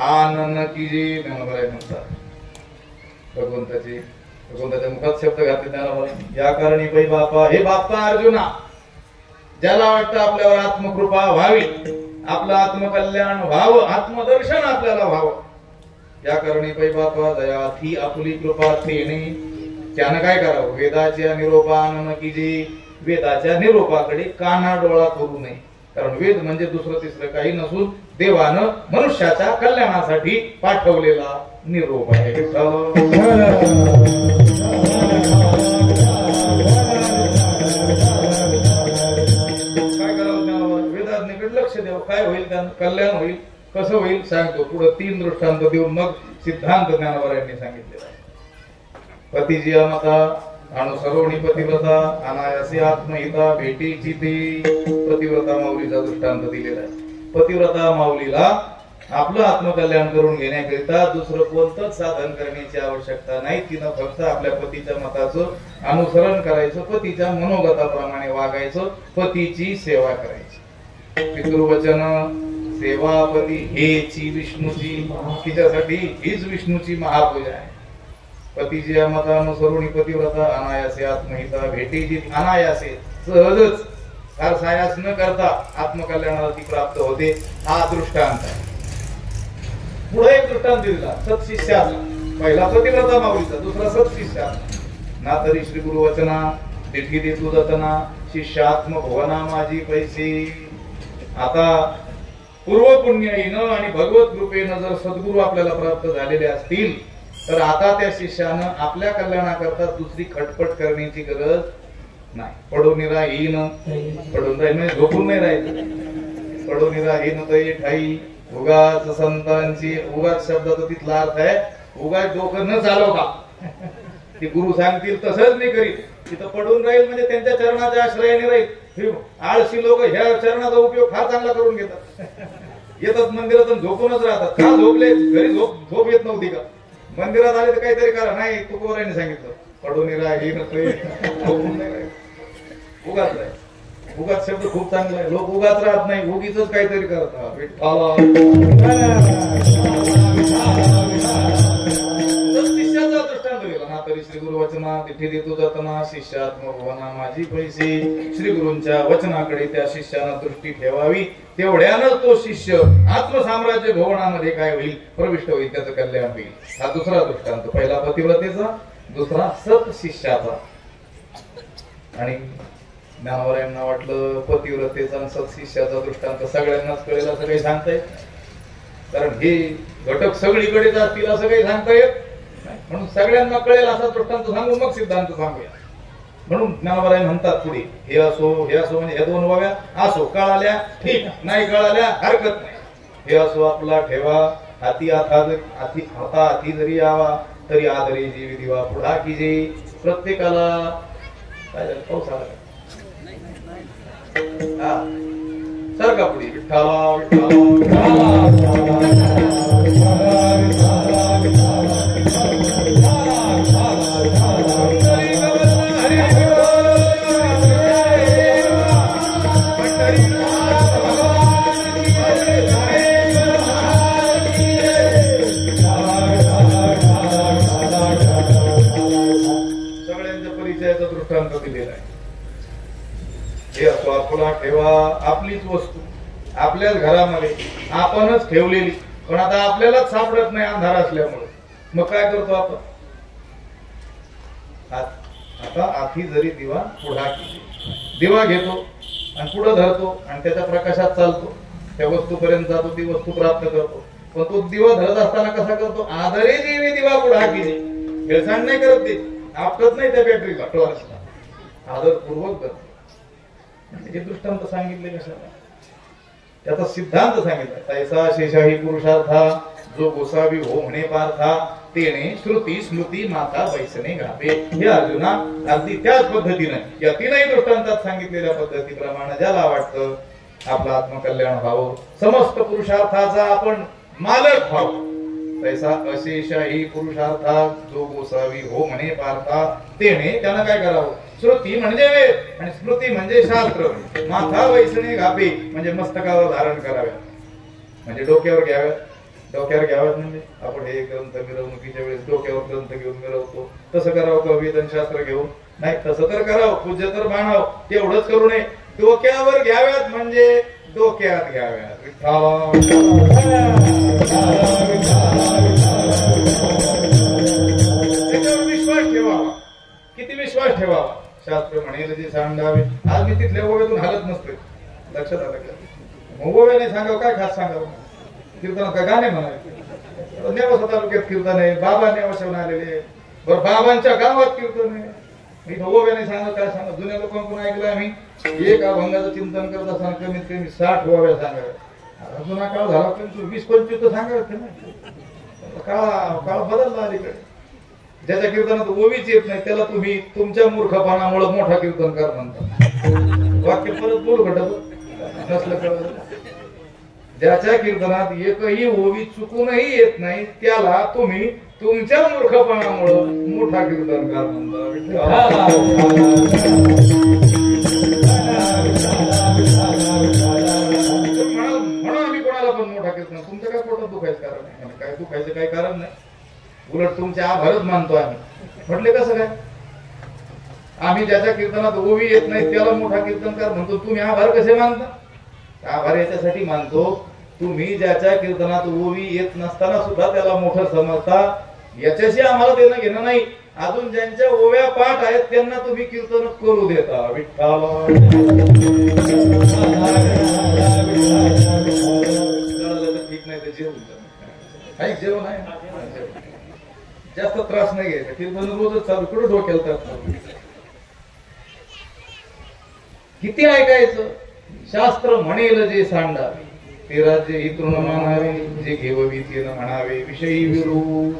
आनंद कीजे ज्ञानोबराय म्हणतात भगवंताच्या मुखात शब्द घातले ज्ञानोबराय या कारणे पै बापा हे बाप्पा अर्जुना ज्याला वाटतं आपल्यावर आत्मकृपा व्हावी आपलं आत्मकल्याण व्हावं आत्मदर्शन आपल्याला व्हावं या कारणे पै बापा दया ती आपली कृपा तेणे त्यानं काय करावं वेदाच्या निरोपान कीजे वेदाच्या निरोपाकडे काना डोळा करू नये कारण वेद म्हणजे दुसरं तिसरं काही नसून देवानं मनुष्याच्या कल्याणासाठी पाठवलेला निरोप आहे लक्ष द्यावं काय होईल त्यांना कल्याण होईल कसं होईल सांगतो पुढे 3 दृष्टांत देऊन मग सिद्धांत ज्ञानोबरायांनी सांगितलेला आहे पतिजी मता अनुसरोणी पतिव्रता अनायासे आत्महिता भेटीची ती पतिव्रता माऊलीचा दृष्टांत दिलेला आहे पतिव्रता माऊलीला आपलं आत्मकल्याण करून घेण्याकरिता दुसरं कोणतंच साधन करण्याची आवश्यकता नाही तिनं फक्त आपल्या पतीच्या मताचं अनुसरण करायचं पतीच्या मनोगताप्रमाणे वागायचं पतीची सेवा करायची पितृवचन सेवापती हेची विष्णूची तिच्यासाठी हीच विष्णूची महापूजा आहे पतीची मतानुसरुणी पतिव्रता अनायासे आत्महिता भेटीची अनायासे सहजच फार सायास न करता आत्मकल्याणाला ती प्राप्त होते हा दृष्टांत आहे पुढे एक दृष्टांत दिला सत्शिष्याचा पहिला पतिव्रता माऊलीचा दुसरा सत्शिष्याचा ना तरी श्री गुरुवचना तिठी दे तू दतना शिष्यात्म भुवना माझी पैसे आता पूर्व पुण्याईनं आणि भगवत कृपेनं जर सद्गुरू आपल्याला प्राप्त झालेले असतील तर आता त्या शिष्यानं आपल्या कल्याणाकरता दुसरी खटपट करण्याची गरज नाही पडून राहीन पडून राहीन झोपून नाही राहायचं पडून राहीन तरी ठाई उगाच संतांची उगाच शब्दाचा तिथला अर्थ आहे उगाच डोकं न चालवता ते गुरु सांगतील तसंच मी करीन. तिथं पडून राहील म्हणजे त्यांच्या चरणाच्या आश्रयाने राहील. आळशी लोक ह्या चरणाचा उपयोग फार चांगला करून घेतात. येतात मंदिरातून झोपूनच राहतात. का झोपले? घरी झोप येत नव्हती का? मंदिरात आले तर काहीतरी करा. नाही, तुकोबारायांनी सांगितलं पडून राहील झोपून नाही राहील. उगाच राहील. उगाच शब्द खूप चांगला आहे. लोक उगाच राहत नाही, उगीच काहीतरी करतात. शिष्याचा दृष्टांत दिला ना. तरी श्री गुरु वचना तिथे देतो जाताना शिष्यात्मक होना माझी पैसे. श्री गुरूंच्या वचनाकडे त्या शिष्यानं दृष्टी ठेवावी. तेवढ्यानंच तो शिष्य आत्मसाम्राज्य भवनामध्ये काय होईल? प्रविष्ट होईल, त्याचं कल्याण होईल. हा दुसरा दृष्टांत. पहिला पतिव्रतेचा, दुसरा सत शिष्याचा. आणि ज्ञानवरायांना वाटलं पतिव्रतेचा आणि सत शिष्याचा दृष्टांत सगळ्यांनाच कळेल असं काही सांगता येत, कारण हे घटक सगळीकडेच असतील असं काही सांगता येत नाही. म्हणून सगळ्यांना कळेल असा दृष्टांत सांगू, मग सिद्धांत सांगूया. म्हणून ज्ञानवराय म्हणतात पुढे, हे असो म्हणजे या दोन वाव्या असो, कळाल्या ठीक, नाही कळाल्या हरकत नाही. हे असो आपला ठेवा, हाता हाती जरी यावा तरी आदरे जीवी दिवा पुढा की जे. प्रत्येकाला काय झालं? पाऊस आला सारखा पुढे विठ्ठला सगळ्यांच्या परिचयाचा दृष्टांत दिलेला आहे. हे असो आपला ठेवा, आपलीच वस्तू आपल्याच घरामध्ये आपणच ठेवलेली, पण आता आपल्यालाच सापडत नाही अंधार असल्यामुळे. मग काय करतो आपण? आता आधी जरी दिवा पुढा की, दिवा घेतो आणि पुढे धरतो आणि त्याच्या प्रकाशात चालतो, त्या वस्तूपर्यंत जातो, ती वस्तू प्राप्त करतो. पण तो दिवा धरत असताना कसा करतो? आदरे जीवी दिवा पुढा की. हेळसांड नाही करत, ते आपटत नाही त्या बॅटरीला, टॉर्चला, आदरपूर्वक करतो. हे दृष्टांत सांगितले कशाला? त्याचा सिद्धांत सांगितला. तैसा शेषाही पुरुषार्था जो गोसावी हो म्हणे पार्था तेने श्रुती स्मृती माता वैसने गावे. हे अर्जुना अगदी त्याच पद्धतीने या तीनही दृष्टांतात सांगितलेल्या पद्धतीप्रमाणे ज्याला वाटतं आपलं आत्मकल्याण व्हावं, समस्त पुरुषार्थाचा आपण मालक व्हावं, तैसा अशेषाही पुरुषार्था जो गोसावी हो म्हणे पार्था तेने त्यानं काय करावं? श्रुती म्हणजे वेद आणि स्मृती म्हणजे शास्त्र, माथा वैसणे घापे म्हणजे मस्तकावर धारण कराव्या, म्हणजे डोक्यावर घ्याव्यात. डोक्यावर घ्याव्यात म्हणजे आपण हे ग्रंथ मिरवणुकीच्या वेळेस डोक्यावर ग्रंथ घेऊन मिरवतो, तसं करावं का? वेद आणि शास्त्र घेऊन नाही, तसं तर करावं, पूज्य तर मानावं, तेवढंच करू नये. डोक्यावर घ्याव्यात म्हणजे डोक्यात घ्याव्यात. त्याच्यावर विश्वास ठेवावा. किती विश्वास ठेवावा? शास्त्र म्हणेल जे सांगावे. आज मी तिथल्या ओव्यातून हालत नसतोय, लक्षात आलं का? ओव्याने सांगावं काय खास सांगावं? कीर्तन का गाणे म्हणावे? नेवासा तालुक्यात कीर्तन आहे, बाबा नेवाशाहून आलेले, बरं बाबांच्या गावात कीर्तन आहे. मी ओव्याने सांगा काय सांगा? जुन्या लोकांकडून ऐकलं आम्ही, एक अभंगाचं चिंतन करत असताना कमीत कमी 60 ओव्या सांगाव्या. जुना काळ झाला पण 20-25 तर सांगाव्यात ना. काळ बदलला अलीकडे. ज्याच्या कीर्तनात ओवीच येत नाही त्याला तुम्ही तुमच्या मूर्खपणामुळे मोठा कीर्तनकार म्हणता. वाक्य परत बोल घटत नसलं कळलं. ज्याच्या कीर्तनात एकही ओवी चुकूनही येत नाही त्याला तुम्ही तुमच्या मूर्खपणामुळे मोठा कीर्तनकार म्हणता. म्हणून आम्ही कोणाला पण मोठा कीर्तन, तुमच्या काय पोटात दुखायचं कारण नाही, काय दुखायचं काही कारण नाही. उलट तुमचे आभारच मानतो आम्ही. म्हटले कसं काय? आम्ही ज्याच्या कीर्तनात ओवी येत नाही त्याला मोठा कीर्तनकार म्हणतो, तुम्ही आभार कसे मानता? आभार याच्यासाठी मानतो, तुम्ही ज्याच्या कीर्तनात ओवी येत नसताना सुद्धा त्याला मोठं समजता, याच्याशी आम्हाला देणं घेणं नाही. अजून ज्यांच्या ओव्या पाठ आहेत त्यांना तुम्ही कीर्तन करू देता. विठ्ठल ठीक नाही तर जेवण काही जेवण आहे, जास्त त्रास नाही घ्यायचा. कीर्तन रोजच चालू, कुठं डोक्याला त्रास. किती ऐकायचं? शास्त्र म्हणेल जे सांडावे ते राज्य इतरून मानावे, जे घेववी ते म्हणावे विषयी विरू.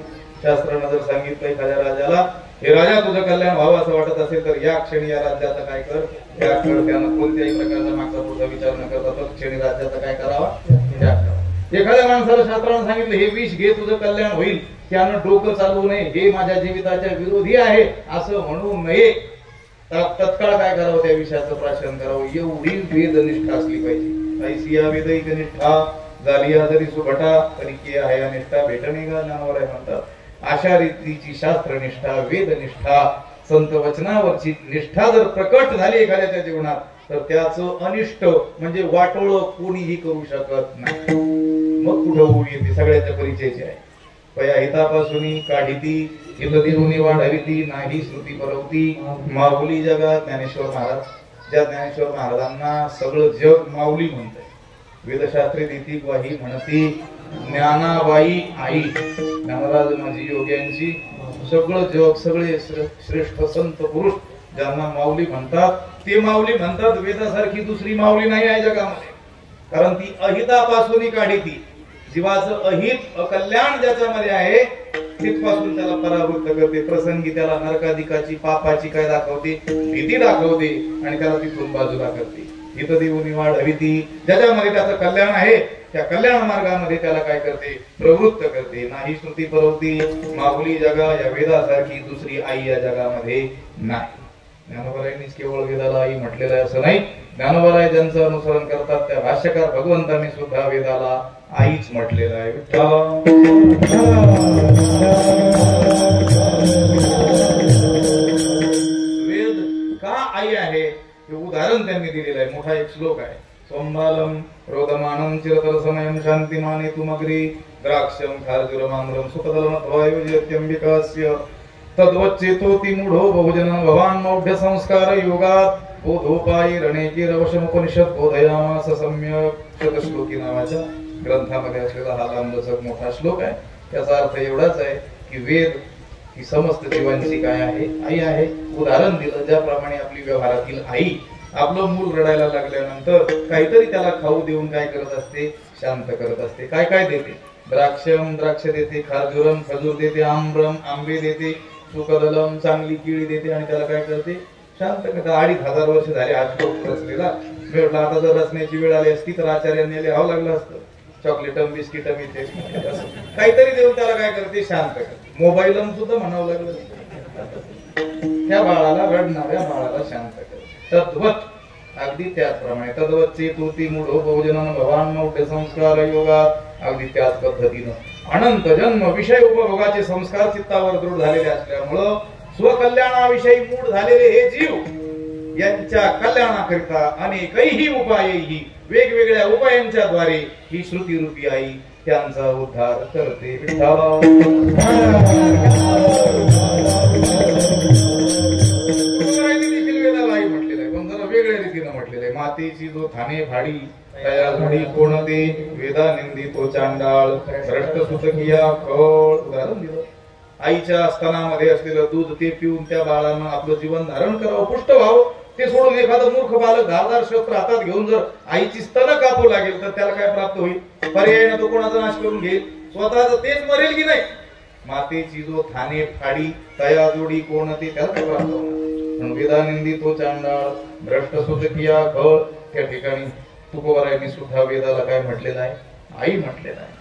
शास्त्रानं जर सांगितलं एखाद्या राजाला हे राजा तुझं कल्याण व्हावं असं वाटत असेल तर या क्षणी या राज्याचं काय कर, त्या त्यानं कोणत्याही प्रकारचा मागचा पुढचा विचार न करता तर क्षणी राज्याचं काय करावा, त्याग करावा. एखाद्या माणसाला शास्त्रानं सांगितलं हे विष घे तुझं कल्याण होईल, त्यानं डोकं चालवू नये, हे माझ्या जीविताच्या विरोधी आहे असं म्हणू नये. तत्काळ काय करावं, त्या विषयाचं प्राशन करावं. एवढी वेदनिष्ठा असली पाहिजे. ऐसिया वेदैक निष्ठा झालिया जरी सुभटा तरी की आहे अनिष्ठा भेटणे का नावावर आहे म्हणतात. अशा रीतीची शास्त्रनिष्ठा, वेदनिष्ठा, संत वचनावरची निष्ठा जर प्रकट झाली एखाद्याच्या जीवनात तर त्याचं अनिष्ट म्हणजे वाटोळ कोणीही करू शकत नाही. मग कुठं होऊ येते सगळ्याच्या परिचयाचे आहे. पया हितापासून काढिती हित देऊनी वाढविती नाही श्रुती परवती माऊली जगात. ज्ञानेश्वर महाराज, ज्या ज्ञानेश्वर महाराजांना सगळं जग माऊली म्हणतंय, वेदशास्त्री देती ग्वाही म्हणती ज्ञानाबाई आई, ज्ञानराज माझी योग्यांची सगळं जग, सगळे श्रेष्ठ संत पुरुष ज्यांना माऊली म्हणतात ते माऊली म्हणतात. वेदासारखी दुसरी माऊली नाही आहे जगामध्ये, कारण ती अहितापासून काढिती. जीवाचं अहित अकल्याण ज्याच्यामध्ये आहे तिथपासून त्याला परावृत्त करते. प्रसंगी त्याला नरकाधिकाची पापाची काय दाखवते, भीती दाखवते आणि त्याला तिथून बाजूला करते. हित देऊनी वाढविती, ज्याच्यामध्ये त्याचं कल्याण आहे त्या कल्याण मार्गामध्ये त्याला काय करते, प्रवृत्त करते. नाही श्रुती परवती माऊली जगा, या वेदासारखी दुसरी आई या जगामध्ये नाही. ज्ञानोबारायांनीच केवळ वेदाला आई म्हटलेलं आहे असं नाही. ज्ञानोबाराय ज्यांचं अनुसरण करतात त्या भाष्यकार भगवंतांनी सुद्धा वेदाला आईच म्हटलेलं आहे. वेद का आई आहे हे उदाहरण त्यांनी दिलेलं आहे. मोठा एक श्लोक आहे. सोमबालम रोदमानं चिरतर समयं शांतिमाने तुमग्री द्राक्षं खार्जुरमाम्रं सुखदलमध्वायुज्यत्यंबिकास्य तद्वच्चेतोति मूढो बहुजन भवान मौढ्य संस्कार योगात बोधोपायी रणेकी रवशमुपनिषद बोधयामास सम्यक शतश्लोकी नावाच्या ग्रंथामध्ये असलेला हा लांबलचक मोठा श्लोक आहे. त्याचा अर्थ एवढाच आहे की वेद ही समस्त जीवांची काय आहे, आई आहे. उदाहरण दिलं ज्याप्रमाणे आपली व्यवहारातील आई आपलं मूल रडायला लागल्यानंतर काहीतरी त्याला खाऊ देऊन काय करत असते, शांत करत असते. काय काय देते, द्राक्षम द्राक्ष देते, खाजुरम खजूर देते, आम्रम आंबे देते, सुखदलम चांगली केळी देते आणि त्याला काय करते, शांत करते. 2500 वर्ष झाले हा श्लोक रचलेला. मी म्हटलं आता जर रचण्याची वेळ आली असती तर आचार्यांनी लिहावं लागलं असतं. चॉकलेटम बिस्किटम इथे काहीतरी देऊन त्याला काय करते, शांत करते. मोबाईलम सुद्धा म्हणावं लागलं, त्या बाळाला, रडणाऱ्या बाळाला शांत करते. तद्वत अगदी त्याचप्रमाणे तद्वतचे तुती मूढो बहुजन भवान मौढ्य संस्कार योगा, अगदी त्याच पद्धतीनं अनंत जन्म विषय उपभोगाचे संस्कार चित्तावर दृढ झालेले असल्यामुळं स्वकल्याणाविषयी मूढ झालेले हे जीव यांच्या कल्याणाकरिता अनेकही उपायही वेगवेगळ्या उपायांच्या द्वारे ही श्रुती रूपी आई त्यांचा उद्धार करते. वेगळ्या रीतीने म्हटलेलं आहे. मातेची जो थाने फाडी तया जोडी कोण दे, वेदा निंदी तो चांडाळ, भ्रष्ट सुतकिया खळ. उदाहरण दिलं. आईच्या स्तनामध्ये असलेलं दूध ते पिऊन त्या बाळानं आपलं जीवन धारण करावं, पुष्ट व्हावं. ते सोडून एखादं मूर्ख बालक 1000 शस्त्र हातात घेऊन जर आईची स्तन कापू लागेल तर त्याला काय प्राप्त होईल, पर्यायाने तो कोणाचा नाश करून घेईल, स्वतःच तेच मरेल की नाही. मातेची जो थाने फाडी तया जोडी कोण ते त्याला काय प्राप्त होणार. वेदानिंदी तो चांडाळ, भ्रष्ट सुतकिया खळ. त्या ठिकाणी तुकोबारायांनी सुद्धा वेदाला काय म्हटलेलं आहे, आई म्हटलेलं आहे.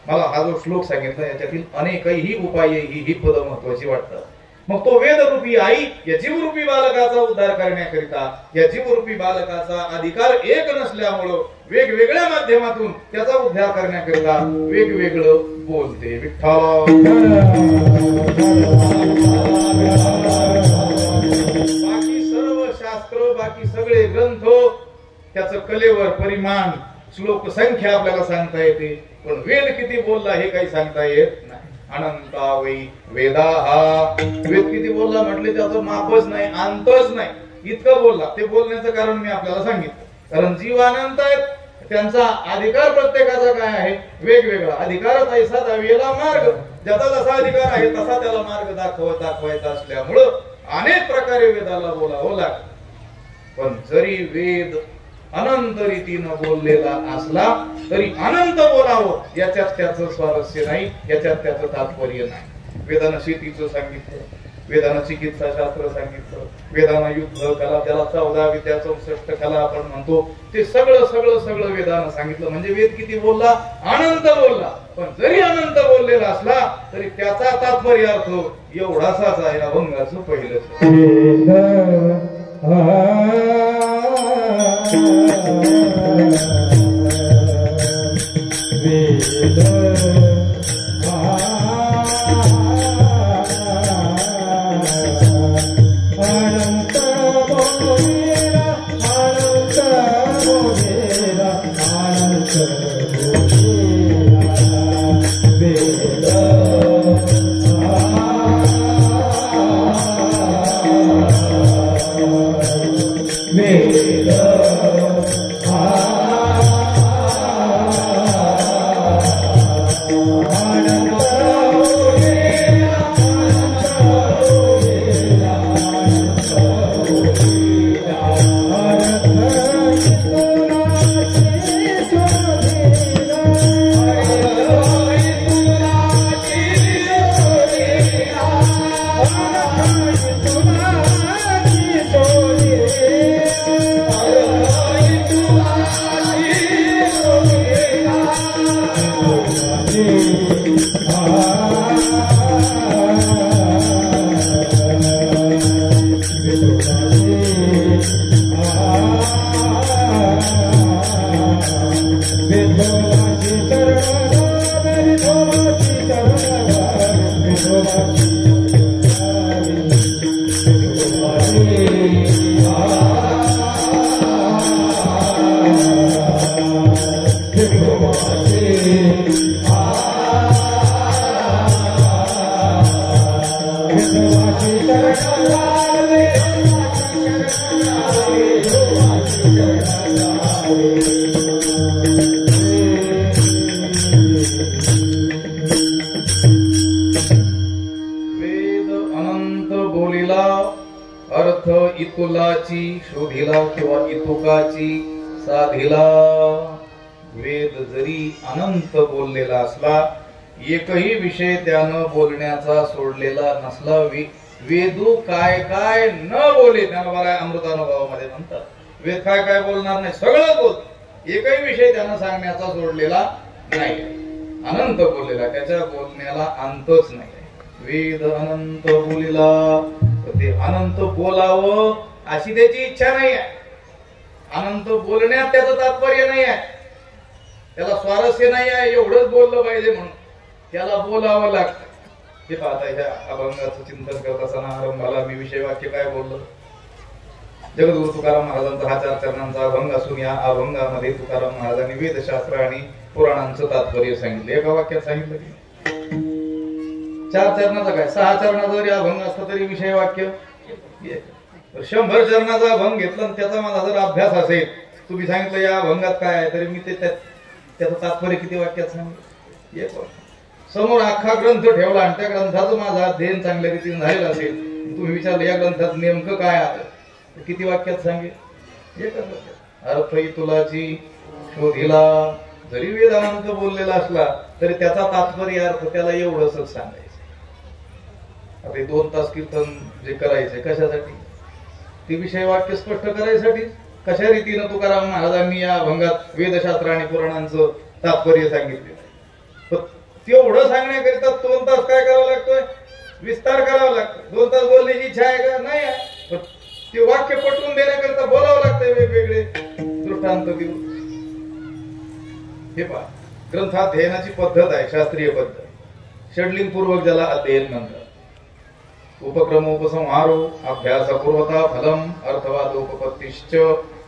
मला हा जो श्लोक सांगितला याच्यातील अनेकही उपाय ही पद महत्वाची वाटतात. मग तो वेदरूपी आई या जीवरूपी बालकाचा उद्धार करण्याकरिता, या जीवरूपी बालकाचा अधिकार एक नसल्यामुळं वेगवेगळ्या माध्यमातून त्याचा उद्धार करण्याकरिता वेगवेगळं बोलते. विठ्ठल बाकी सर्व शास्त्र, बाकी सगळे ग्रंथ त्याचं कलेवर परिमाण, श्लोक संख्या आपल्याला सांगता येते, पण वेद किती बोलला हे काही सांगता येत नाही. अनंता वै वेदा, हा वेद किती बोलला म्हटले त्याचं मापच नाही, अंतच नाही, इतकं बोलला. ते बोलण्याचं कारण मी आपल्याला सांगितलं. कारण जीव अनंत आहेत, त्यांचा अधिकार प्रत्येकाचा काय आहे, वेगवेगळा. अधिकार ऐसा दाविला मार्ग, ज्याचा जसा अधिकार आहे तसा त्याला मार्ग दाखवायचा असल्यामुळं अनेक प्रकारे वेदाला बोलावं लागतं. पण जरी वेद अनंत रीतीनं बोललेला असला तरी अनंत बोलावं याच्यात त्याचं स्वारस्य नाही, याच्यात त्याचं तात्पर्य नाही. वेदानं शेतीचं सांगितलं, वेदानं चिकित्सा शास्त्र सांगितलं, वेदानं युद्ध कला, ज्याला 14 विद्या 64 कला आपण म्हणतो, ते सगळं सगळं सगळं वेदानं सांगितलं. म्हणजे वेद किती बोलला? अनंत बोलला. पण जरी अनंत बोललेला असला तरी त्याचा तात्पर्य अर्थ एवढासाच आहे. अभंगाचं पहिलंच इतुलाची शोधिला किंवा इतुकाची साधिला. वेद जरी अनंत बोललेला असला, एकही विषय त्यानं बोलण्याचा सोडलेला नसला. वेदू काय काय न बोले, त्याला मला अमृतानुभवामध्ये म्हणतात. वेद काय काय बोलणार नाही, सगळं बोल, एकही विषय त्यानं सांगण्याचा सोडलेला नाही. अनंत बोललेला, त्याच्या बोलण्याला अंतच नाही. वेद अनंत बोलिला, ते अनंत बोलावं अशी त्याची इच्छा नाही आहे. अनंत बोलण्यात त्याचं तात्पर्य नाही आहे, त्याला स्वारस्य नाही आहे एवढंच बोललं पाहिजे म्हणून त्याला बोलावं लागतं. हे पाहता, ह्या अभंगाचं चिंतन करत असताना आरंभाला मी विषय वाक्य काय बोललो? जगद्गुरु तुकाराम महाराजांचा हा 4 चरणांचा अभंग असून या अभंगामध्ये तुकाराम महाराजांनी वेदशास्त्र आणि पुराणांचं तात्पर्य सांगितलं. एका वाक्यात सांगितलं की 4 चरणाचा काय, 6 चरणाचा जरी अभंग असता तरी विषय वाक्य 100 चरणाचा अभंग घेतला आणि त्याचा माझा जर अभ्यास असेल, तुम्ही सांगितलं या अभंगात काय आहे, तरी मी त्याचं तात्पर्य किती वाक्यात सांगितलं? 1 वाक्य. समोर अख्खा ग्रंथ ठेवला आणि त्या ग्रंथाचं माझं अध्ययन चांगल्या रीतीने झालेलं असेल, तुम्ही विचारलं या ग्रंथात नेमकं काय आलं, किती वाक्यात सांगेल? 1 वाक्यात. अर्थ इतुलाची शोधिला, जरी वेद अनंत बोललेला असला तरी त्याचा तात्पर्य अर्थ त्याला एवढंच सांगायचं. आता 2 तास कीर्तन जे करायचंय कशासाठी? ते विषय वाक्य स्पष्ट करायसाठी. कशा रीतीनं तुकाराम महाराजांनी या अभंगात वेदशास्त्र आणि पुराणांचं तात्पर्य सांगितलं. तेवढं सांगण्याकरिता 2 तास काय करावं लागतोय? विस्तार करावा लागतो. 2 तास बोलण्याची इच्छा आहे का? नाही आहे. ते वाक्य पटवून देण्याकरिता बोलावं लागतंय वेगवेगळे दृष्टांत देऊन. हे पहा, ग्रंथाध्ययनाची पद्धत आहे, शास्त्रीय पद्धत, षड्लिंग पूर्वक ज्याला अध्ययन म्हणतात. उपक्रमोपसंहारो अभ्यासपूर्वता फलम अर्थवादोपपत्तिश्च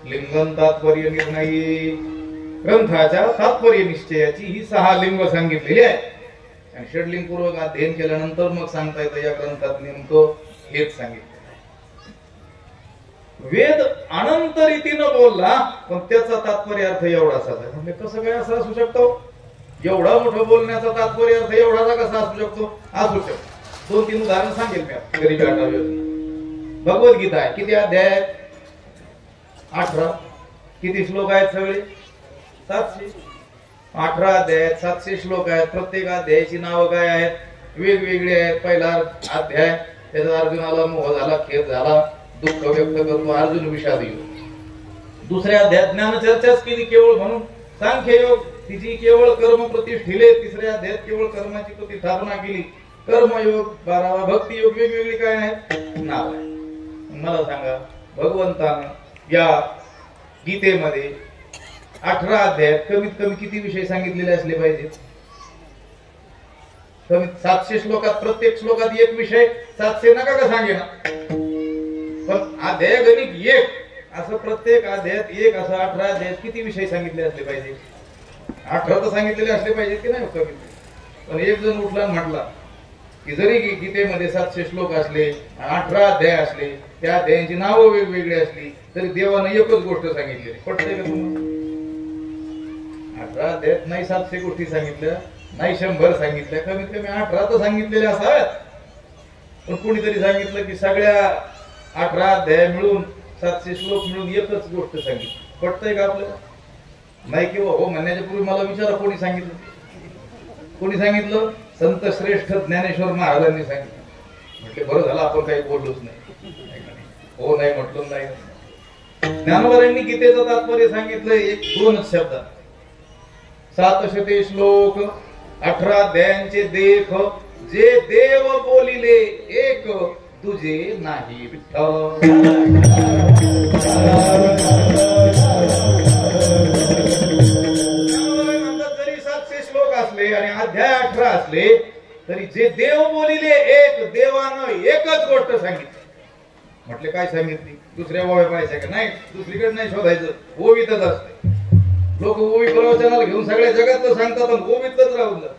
लिंगं तात्पर्य निर्णयी. ग्रंथाच्या तात्पर्य निश्चयाची ही 6 लिंग सांगितलेली आहे आणि षड्लिंग पूर्वक अध्ययन केल्यानंतर मग सांगता येतं या ग्रंथात नेमकं हेच सांगितलं. वेद अनंत रीतीनं बोलला पण त्याचा तात्पर्य अर्थ एवढाच आहे. म्हणजे कसं काय असं असू शकतो? एवढा मोठं बोलण्याचा तात्पर्य अर्थ एवढाचा कसा असू शकतो? असू शकतो. 2-3 उदाहरण सांगेल मी गरीब आठवले. भगवद्गीता आहे, किती अध्याय आहेत? 18. किती श्लोक आहेत सगळे? 700. 18 अध्याय आहेत, 700 श्लोक आहेत. प्रत्येक अध्यायाची नावं काय आहेत? वेगवेगळी आहेत. पहिला अध्याय त्याचा अर्जुनाला मोह झाला, खेद झाला, दुःख व्यक्त करतो, अर्जुन विषाद योग. दुसऱ्या अध्यायात ज्ञान चर्चाच केली केवळ म्हणून सांख्ययोग, तिची केवळ कर्म प्रतिष्ठिले. तिसऱ्या अध्यायात केवळ कर्माची प्रतिष्ठापना केली. कर्मयोग 12वा, भक्ती योग, वेगवेगळी काय आहेत नाव आहे. मला सांगा, भगवंतानं या गीतेमध्ये 18 अध्यायात कमीत कमी किती विषय सांगितलेले असले पाहिजेत? कमीत 700 श्लोकात, प्रत्येक श्लोकात एक विषय. 700 नका का सांगे ना, पण अध्याय गणित एक असं प्रत्येक अध्यायात एक असं 18 अध्यायात किती विषय सांगितले असले पाहिजे? 18 तर सांगितलेले असले पाहिजेत की नाही कमीत. पण एक जण उठला म्हटला की जरी गीतेमध्ये 700 श्लोक असले, 18 अध्याय असले, त्या अध्यायांची नावं वेगवेगळी असली, तरी देवानं एकच गोष्ट सांगितली. पटतंय का तुम्हाला? 18 अध्यायात नाही 700 गोष्टी सांगितल्या, नाही 100 सांगितल्या, कमीत कमी 18 तर सांगितलेल्या असाव्यात. पण कोणीतरी सांगितलं की सगळ्या 18 अध्याय मिळून 700 श्लोक मिळून एकच गोष्ट सांगितली. पटतंय का आपल्याला? नाही. किंवा हो म्हणण्याच्या पूर्वी मला विचारा, कोणी सांगितलं? कोणी सांगितलं? संत श्रेष्ठ ज्ञानेश्वर महाराजांनी सांगितलं. म्हटले बरं झालं आपण काही बोललोच नाही. हो नाही म्हटलं नाही. ज्ञानोबांनी गीतेचं तात्पर्य सांगितलं 1-2 शब्दात. 700 श्लोक, 18 अध्यायांचे देख, जे देव बोलिले एक, तुझे नाही विठ्ठल. जरी 700 श्लोक असले आणि अध्याय 18 असले, तरी जे देव बोलिले एक, देवानं एकच गोष्ट सांगितली. म्हटले काय सांगितली? दुसऱ्या ओव्या पाहायच्या का? नाही, दुसरीकडे नाही शोधायचं, ओवीतच असते. लोक ओवी प्रवचनाला घेऊन सगळ्या जगातलं सांगतात, पण ओवीतच राहून जात.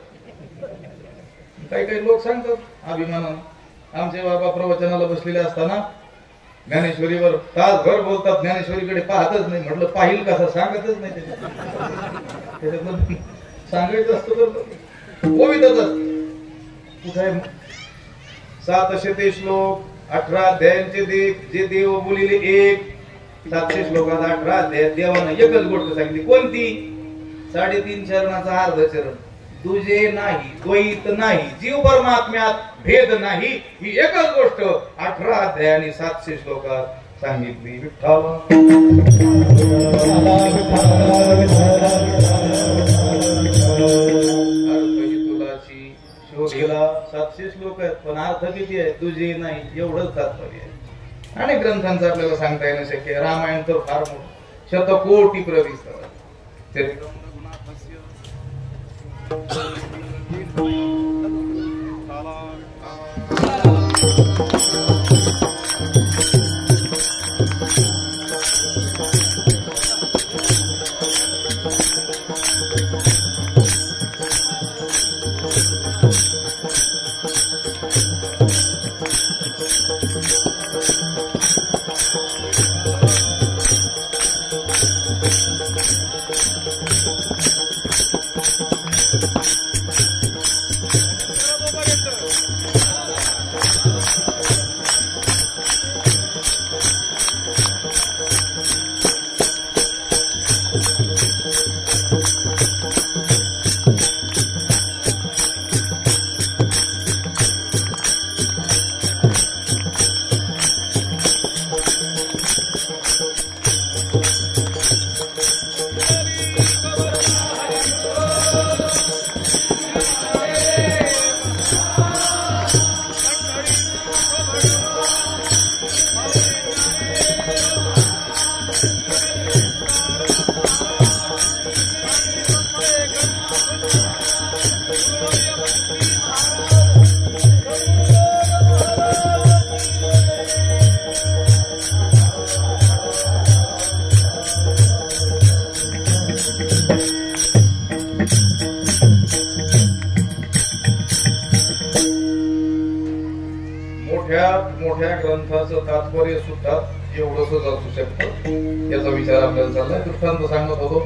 काही काही लोक सांगतात अभिमानानं. आमचे बाबा प्रवचनाला बसलेले असताना ज्ञानेश्वरीवर तासभर बोलतात, ज्ञानेश्वरीकडे पाहतच नाही. म्हटलं पाहिल कसं, सांगतच नाही. त्याच्यातलं सांगायचं असतं तर ओवीतच असत. कुठे 700 श्लोक, 18 अध्यायांचे देख, जे देव बोलिले एक. 700 श्लोकात 18 अध्यायात देवानं एकच गोष्ट सांगितली. कोणती? 3.5 चरणाचा अर्ध चरण. तुझे नाही, द्वैत नाही, जीव परमात्म्यात भेद नाही, ही एकच गोष्ट 18 अध्यायाने 700 श्लोकात सांगितली. विठ्ठल तुलाची शोधेला 700 श्लोक आहेत, पण अर्थ किती आहे? तुझे नाही, एवढंच तात्पर्य आहे. अनेक ग्रंथांचं आपल्याला सांगता येणं शक्य आहे. रामायण तर फार मोठं, शतकोटी प्रविष्ट. मोठ्या ग्रंथाचं तात्पर्य सुद्धा एवढंच असू शकतं, याचा विचार आपल्याला चाललाय. दृष्टांत सांगत होतो,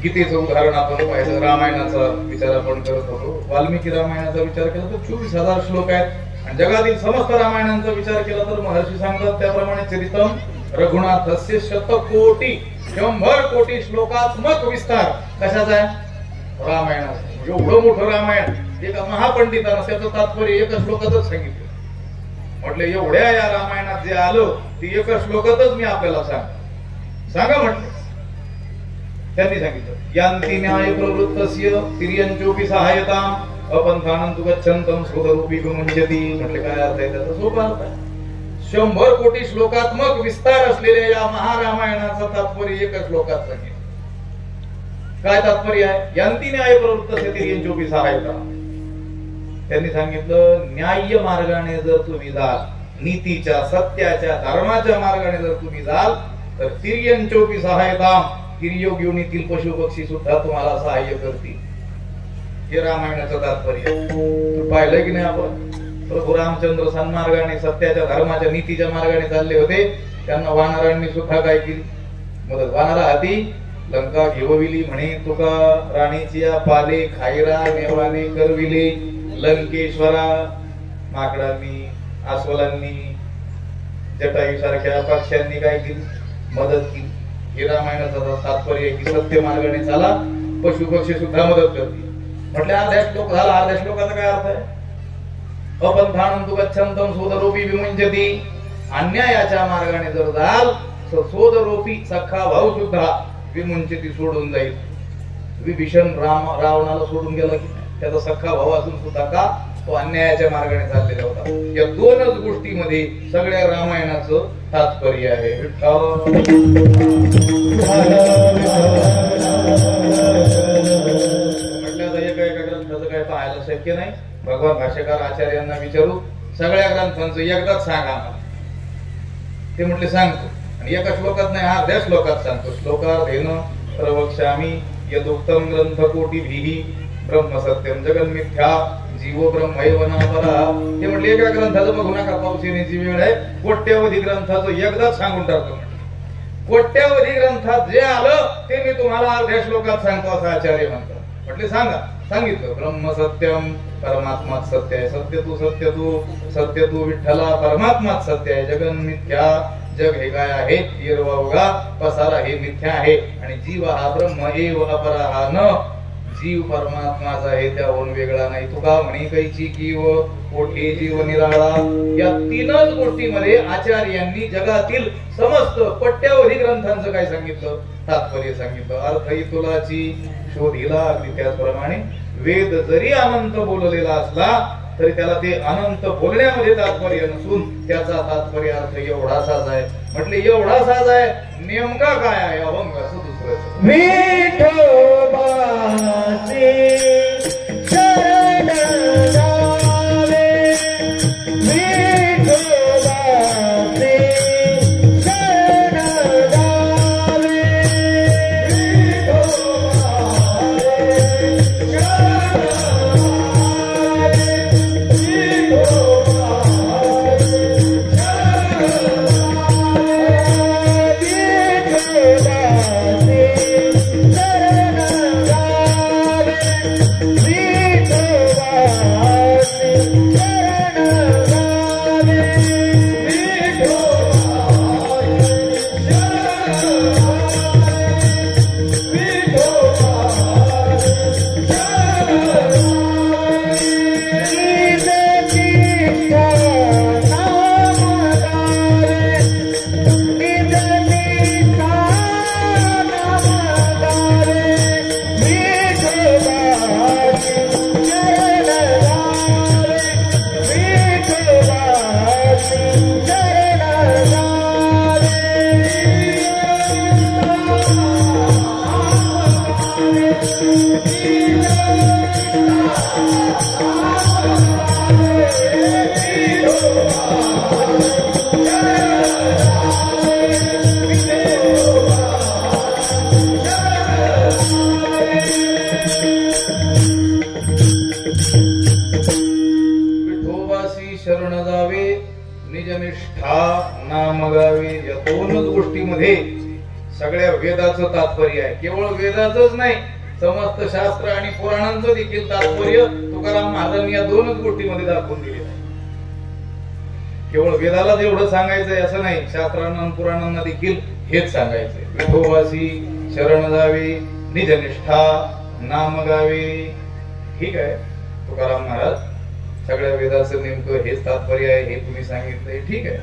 गीतेचं उदाहरण आपण पाहिलं, रामायणाचा विचार आपण करत होतो. वाल्मिकी रामायणाचा विचार केला तर 24,000 श्लोक आहेत, आणि जगातील समस्त रामायणांचा विचार केला तर महर्षी सांगतात त्याप्रमाणे चरितम रघुनाथस्य शतकोटी 100 कोटी श्लोकात्मक विस्तार कशाचा आहे? रामायणाचा. एवढं मोठं रामायण एका महापंडितानं त्याचं तात्पर्य एका श्लोकातच सांगितलं. म्हटलं एवढ्या या रामायणात जे आलं ते एका श्लोकातच मी आपल्याला सांगा म्हटलं. त्यांनी सांगितलं यांती न्याय प्रवृत्तस्य तिर्यंचोपि सहायताम अपंथानं तु गच्छन्तं सुधरूपी विमुञ्चति. म्हटलं काय अर्थ आहे त्याचा? सोपा अर्थ आहे. 100 कोटी श्लोकात्मक विस्तार असलेल्या या महारामायणाचं तात्पर्य एका श्लोकात सांगितलं. काय तात्पर्य आहे? यांती न्याय प्रवृत्तस्य तिर्यंचोपि सहायताम. त्यांनी सांगितलं न्याय्य मार्गाने जर तुम्ही जाल, नीतीच्या सत्याच्या धर्माच्या मार्गाने जर तुम्ही जाल तर तिर्यंचोपि सहायताम, तिर्योग योनीतील पशु पक्षी सुद्धा तुम्हाला सहाय्य करतील. हे रामायणाचं तात्पर्य. पाहिलं की नाही आपण? प्रभू रामचंद्र सन्मार्गाने सत्याच्या धर्माच्या नीतीच्या मार्गाने चालले होते. त्यांना वानरांनी सुद्धा काय केली मदत. वानरा हाती लंका घेवविली म्हणे तुका राणीची पाले खायरा नेवाने करविले. लंकेश्वरा माकडांनी अस्वलांनी जटायू सारख्या पक्ष्यांनी काय केली मदत केली. हे रामायणाचं तात्पर्य की सत्य मार्गाने चाला, पशु पक्षी सुद्धा मदत करतील. म्हटलं अर्ध्या श्लोक झाला. अर्ध्या श्लोकाचा काय अर्थ आहे? अपंथानं तु गच्छन्तं सोदरूपी विमुञ्चति. अन्यायाच्या मार्गाने जर जाल तर सोदरूपी सखा भाऊ सुद्धा विमुञ्चति सोडून जाईल. विभीषण रावणाला सोडून गेला की त्याचा सखा भाऊ असून सुद्धा का तो अन्यायाच्या मार्गाने चाललेला होता. या दोनच गोष्टीमध्ये सगळ्या रामायणाचं तात्पर्य आहे. म्हटलं एका ग्रंथाचं काय पाहायला शक्य नाही. भगवान भाष्यकार आचार्यांना विचारू सगळ्या ग्रंथांचं एकदाच सांगा आम्हाला. ते म्हटले सांगतो. आणि एका श्लोकात नाही अर्ध्या श्लोकात सांगतो. श्लोकार्धेन प्रवक्ष्यामि यदुक्तं ग्रंथ कोटिभिः ब्रह्म सत्यम जगन मिथ्या जीवो ब्रह्मैव न परा. ते म्हटले एका ग्रंथाचं बघू नका, पाऊस येण्याची वेळ आहे. कोट्यावधी ग्रंथाचं एकदाच सांगून टाकतो. कोट्यावधी ग्रंथात जे आलं ते मी तुम्हाला अर्ध्या श्लोकात सांगतो असं आचार्य म्हणतात. म्हटले सांगा. सांगितलं ब्रह्म सत्यम परमात्माच सत्य आहे. सत्य तू विठ्ठला परमात्माच सत्य आहे. जगन मिथ्या जग हे काय आहे येरवा पसारा हे मिथ्या आहे. आणि जीव हा ब्रह्म एव अपरा हा न. जीव परमात्माचा आहे त्याहून वेगळा नाही. तुका म्हणे कैची कीव कोठे जीव निराळा. या तीनच गोष्टीमध्ये आचार्यांनी जगातील समस्त कोट्यावधी ग्रंथांचं काय सांगितलं तात्पर्य सांगितलं. अर्थही तुलाची शोधिला. अगदी त्याचप्रमाणे वेद जरी अनंत बोललेला असला तरी त्याला ते अनंत बोलण्यामध्ये तात्पर्य नसून त्याचा तात्पर्य अर्थ एवढासाच आहे. म्हटले एवढासाच आहे. नेमका काय आहे? अभंग असं दुसरं विठोबाचे शरण जावे. विठोबाचे शरण जावे. सगळ्या वेदाचं तात्पर्य आहे. केवळ वेदाचंच नाही, समस्त शास्त्र आणि पुराणांचं देखील तात्पर्य तुकाराम महाराजांनी या दोनच गोष्टीमध्ये दाखवून दिले आहे. केवळ वेदाला एवढं सांगायचंय असं नाही, शास्त्रांना पुराणांना देखील हेच सांगायचंय. विठोबासी शरण जावे, निजनिष्ठा नाम गावे. ठीक आहे, तुकाराम महाराज सगळ्या वेदाचं नेमकं हेच तात्पर्य आहे हे तुम्ही सांगितलंय, ठीक आहे.